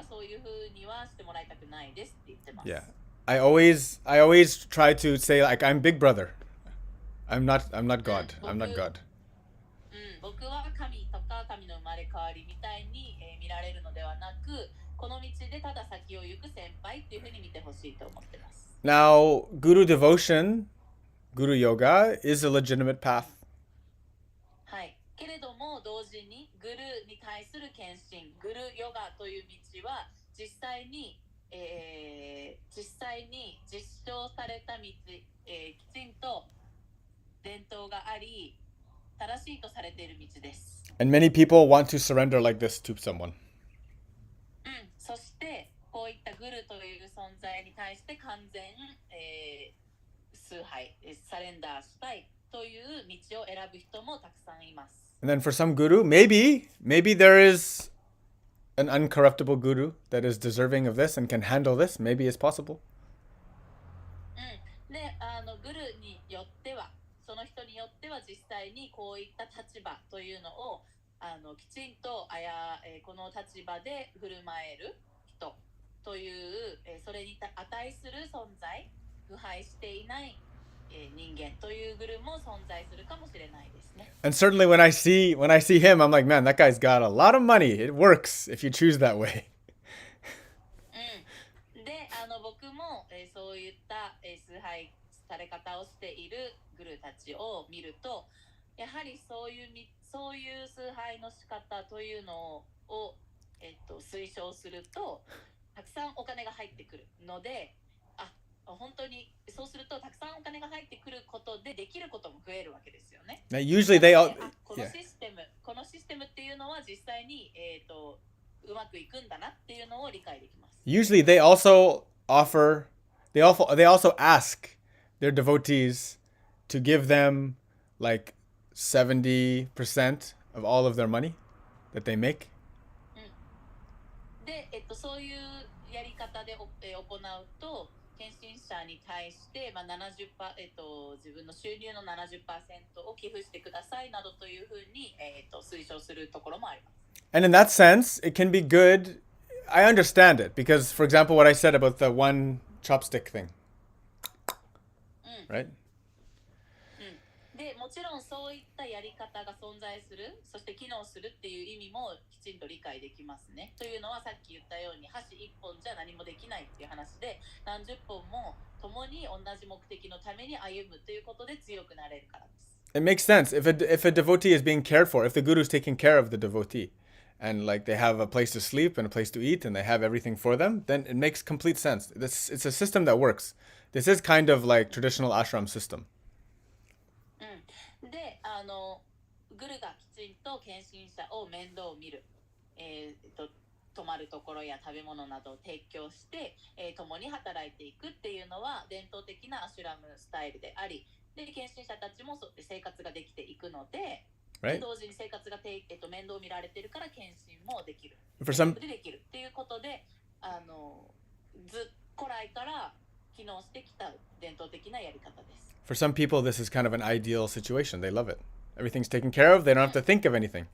そういう風にはしてもらいたくないですって言ってます。 Yeah. I always try to say like I'm Big Brother. I'm not God. I'm not God. 僕は神とか神の生まれ変わりみたいに、見られるのではなくこの道でただ先を行く先輩っていう風に見てほしいと思ってます。 Now, Guru devotion, Guru yoga is a legitimate path. はい、けれども同時にグルに対する献身グルヨガという道は実際に実証された道、きちんと伝統があり正しいとされている道です。 And many people want to surrender like this to someone. そしてこういったグルという存在に対して完全、崇拝サレンダーしたいという道を選ぶ人もたくさんいます。 And then for some guru, maybe there is an uncorruptible guru that is deserving of this and can handle this. Maybe it's possible. でグルによってはその人によっては実際にこういった立場というのをきちんとこの立場で振る舞える人という、それに値する存在腐敗していない、人間というグルも存在するかもしれないですね。 And certainly when I see him, I'm like, man, that guy's got a lot of money. It works if you choose that way. で僕も、そういった、崇拝され方をしているグルたちを見るとやはりそういう崇拝の仕方というのを、推奨するとたくさんお金が入ってくるので本当にそうするとたくさんお金が入ってくることでできることも増えるわけですよね。 Now, usually they all このシステムっていうのは実際に、うまくいくんだなっていうのを理解できます。 usually they also ask their devotees to give them like 70% of all of their money that they make. で、そういうやり方で、行うと献身者に対して、自分の収入の 70% を寄付してくださいなどというふうに、推奨するところもあります。 And in that sense, it can be good. I understand it because, for example, what I said about the one chopstick thing, right? でもちろんそういったやり方が存在するそして機能するっていう意味もきちんと理解できますね。というのはさっき言ったように箸一本じゃ何もできないっていう話で何十本も共に同じ目的のために歩むということで強くなれるからです。 It makes sense if a devotee is being cared for, if the guru is taking care of the devotee, and like they have a place to sleep and a place to eat, and they have everything for them, then it makes complete sense. It's a system that works. This is kind of like traditional ashram system. でグルがきちんと献身者を面倒を見る、泊まるところや食べ物などを提供して、共に働いていくっていうのは伝統的なアシュラムスタイルでありで献身者たちも生活ができていくので、Right? 同時に生活が面倒見られてるから献身もできる For some できるっていうことで古来から機能してきた伝統的なやり方です。 for some people, this is kind of an ideal situation. They love it. Everything's taken care of. They don't have to think of anything.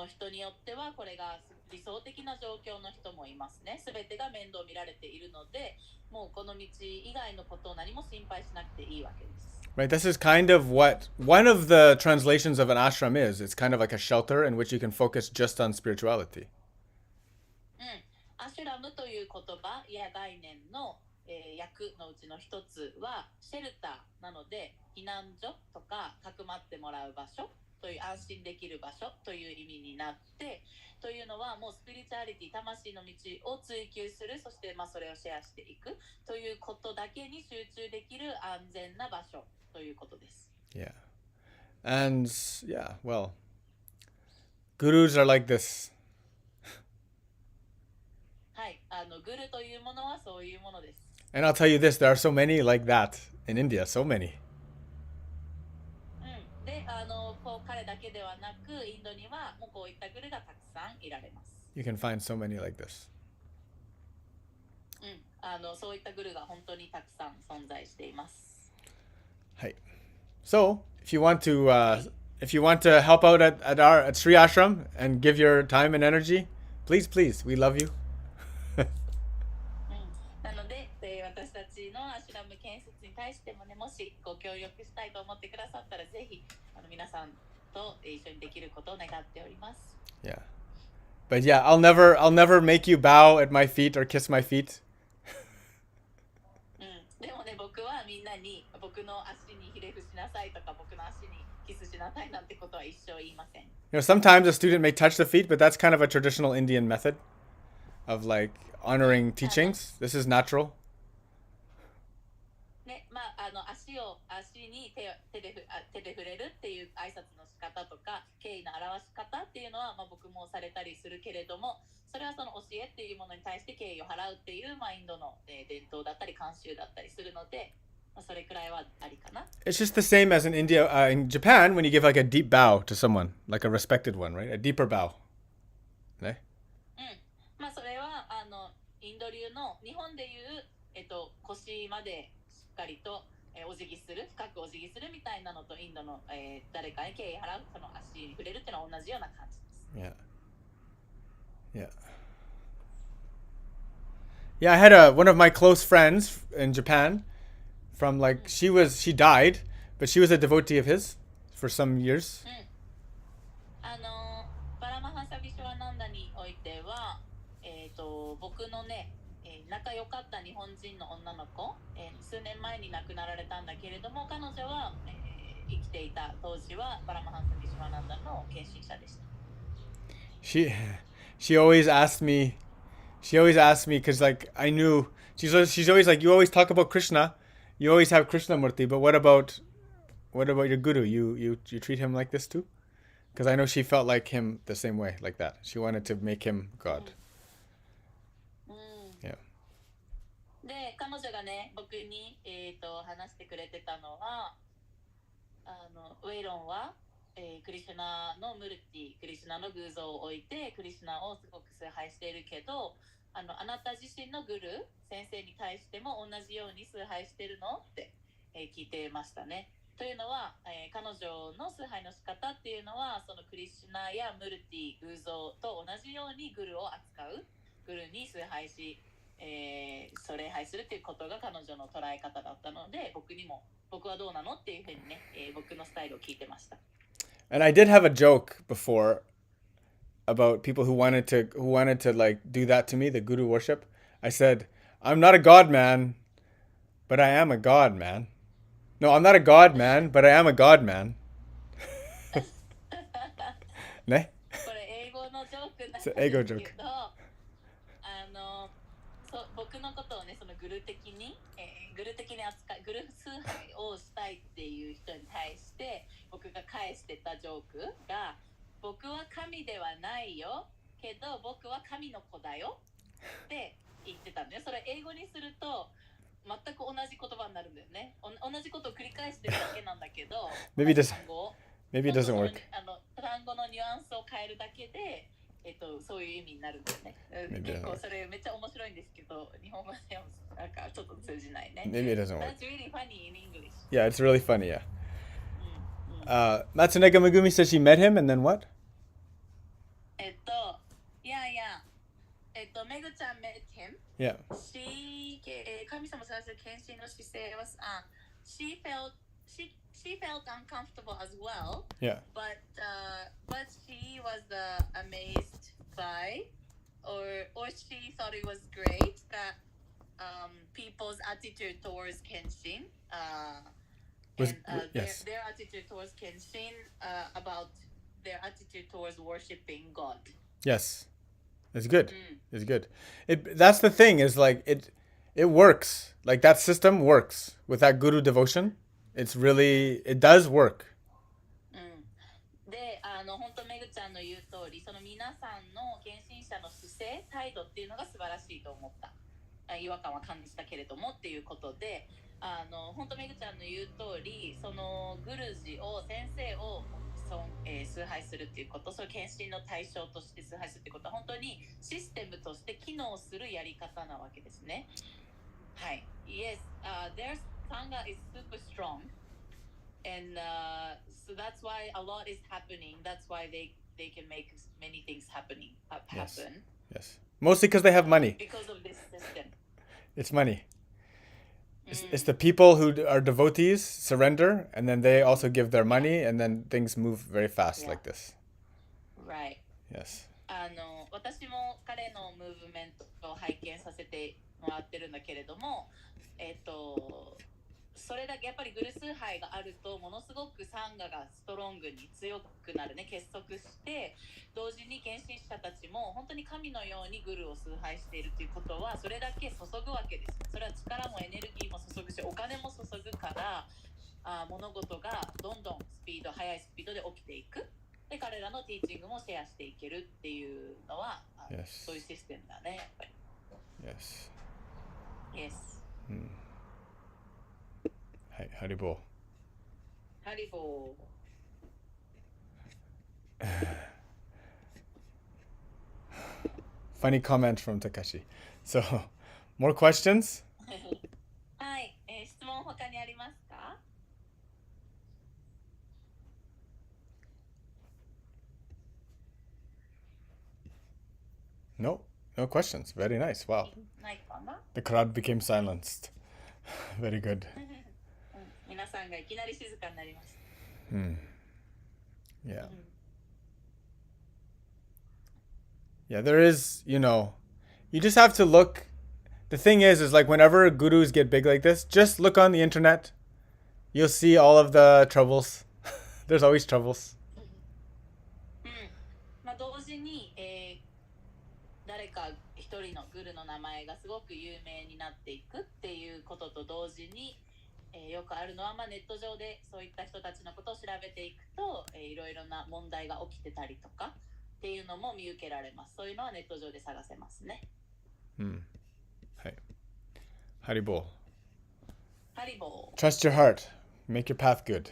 人によってはこれが理想的な状況の人もいますね。すべてが面倒見られているので、もうこの道以外のことを何も心配しなくていいわけです。 Right? This is kind of what one of the translations of an ashram is. It's kind of like a shelter in which you can focus just on spirituality. アシュラムという言葉や概念の、訳のうちの一つはシェルターなので避難所とかかくまってもらう場所という安心できる場所という意味になってというのはもうスピリチュアリティ魂の道を追求するそしてそれをシェアしていくということだけに集中できる安全な場所ということです。 Yeah. And yeah, well, gurus are like this. はい、グルというものはそういうものです。And I'll tell you this, there are so many like that in India, so many. でこう彼だけではなくインドにはもうこういったグルがたくさんいられます。You can find so many like this. そういったグルが本当にたくさん存在しています。はい。So, if you want to help out at Sri Ashram and give your time and energy, please, we love you. なので、私たちのアシュラム建設に対してもね、もしご協力したいと思ってくださったら、ぜひ皆さんと一緒にできることを願っております。Yeah. But yeah, I'll never make you bow at my feet or kiss my feet. でもね、僕はみんなに僕の足にひれ伏しなさいとか、僕の足にキスしなさいなんてことは一生言いません。Sometimes a student may touch the feet, but that's kind of a traditional Indian method of like honoring teachings. This is natural. ね、足に手で触れるっていう挨拶の仕方とか敬意の表し方っていうのは、僕もされたりするけれども、それはその教えっていうものに対して敬意を払うっていう、インドの、伝統だったり慣習だったりするので、それくらいはありかな。It's just the same as in India, in Japan, when you give like a deep bow to someone, like a respected one, right? A deeper bow. ね。それはインド流の日本でいう、腰までしっかりと、お辞儀する、深くお辞儀するみたいなのとインドの、誰かに敬意払う、その足に触れるっていうのは同じような感じです。Yeah. Yeah, I had one of my close friends in Japan from like she died, but she was a devotee of his for some years. パラマハンサビシュワナンダにおいては、僕のね、仲良かった日本人の女の子、数年前に亡くなられたんだけれども、彼女は、生きていた当時はパラマハンサビシュワナンダの献身者でした。She always asked me because like I knew she's always like, you always talk about Krishna, you always have Krishna Murti, but what about your guru? You treat him like this too? Because I know she felt like him the same way, like that. She wanted to make him God. Yeah. で、彼女がね、僕に、話してくれてたのは、ウェイロンは、クリシュナのムルティ、クリシュナの偶像を置いて、クリシュナをすごく崇拝しているけど、あなた自身のグル、先生に対しても同じように崇拝してるのって、聞いてましたね。というのは、彼女の崇拝の仕方っていうのは、そのクリシュナやムルティ、偶像と同じようにグルを扱う、グルに崇拝し、それ礼拝するっていうことが彼女の捉え方だったので、僕はどうなのっていうふうにね、僕のスタイルを聞いてました。And I did have a joke before about people who wanted to like do that to me, the guru worship. I said, I'm not a god man, but I am a god man. No, I'm not a god man, but I am a god man. ね。これ英語のジョークなんです英語けど、ジョーク。僕のことをね、そのグル的に扱い、グル崇拝をしたいっていう人に対して僕が返してたジョークが、僕は神ではないよけど僕は神の子だよって言ってたんだよ。それ英語にすると全く同じ言葉になるんだよね。同じことを繰り返してるだけなんだけどMaybe it doesn't work. 単語のニュアンスを変えるだけで、そういう意味になるんだよね。結構それめっちゃ面白いんですけど、日本語でもなんかちょっと通じないね。Maybe it doesn't work. That's really funny in English. Yeah, it's really funny, yeah. Matsuneka Megumi says she met him and then what? めぐちゃん met him. Yeah. She 神様さんの献身の姿勢はshe felt uncomfortable as well. Yeah. But she was amazed by, or she thought it was great that people's attitude towards Kenshin, yes. their attitude towards Kenshin, about their attitude towards worshiping God. Yes. It's good. It's good. That's the thing is like it works. Like that system works with that guru devotion. It does work. で、本当めぐちゃんの言う通り、その皆さんの献身者の姿勢、態度っていうのが素晴らしいと思った。違和感は感じたけれどもっていうことで、本当めぐちゃんの言う通り、そのグルジを先生を崇拝するっていうこと、それ献身の対象として崇拝するっていうことは本当にシステムとして機能するやり方なわけですね。はい。Yes, their Sangha is super strong, and so that's why a lot is happening. That's why they can make many things happen. Yes. Mostly because they have money. Because of this system. It's money. It's the people who are devotees surrender, and then they also give their money, and then things move very fast like this. Right. Yes. 私も彼のムーブメントを拝見させてもらってるんだけれども、それだけやっぱりグル崇拝があるとものすごくサンガがストロングに強くなるね、結束して同時に献身者たちも本当に神のようにグルを崇拝しているということはそれだけ注ぐわけです。それは力もエネルギーも注ぐしお金も注ぐから物事がどんどん速いスピードで起きていく。で彼らのティーチングもシェアしていけるっていうのは、Yes. そういうシステムだねやっぱり。Yes. Yes. はい、ハリボー。ハリボー。Funny comment from Takashi. So, more questions? はい、質問他にありますかNo, no questions. Very nice. Wow. ないかな The crowd became silenced. Very good. 皆さんがいきなり静かになりました。Yeah. Yeah, there is, you just have to look. The thing is like whenever gurus get big like this, just look on the internet. You'll see all of the troubles. There's always troubles. 同時に、誰か一人のグルの名前がすごく有名になっていくっていうことと同時に、よくあるのは、ネット上でそういった人たちのことを調べていくと、いろいろな問題が起きてたりとかっていうのも見受けられます。そういうのはネット上で探せますね。はい。ハリボー。ハリボー。 Trust your heart. Make your path good.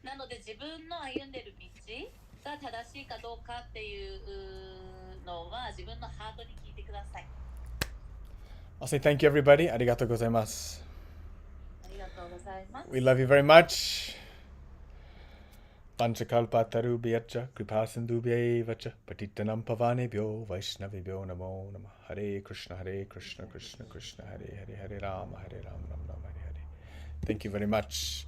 なので自分の歩んでる道が正しいかどうかっていうのは自分のハートに聞いてください。I'll say thank you everybody. ありがとうございます。ありがとうございます。 We love you very much. Panchakalpatarubhyaccha kripasindubhyevacha patittanam pavanebhyo vaishnavibhyo namo namah. Hare Krishna Krishna Krishna Hare Hare Hare Rama Rama Rama Hare Hare. Thank you very much.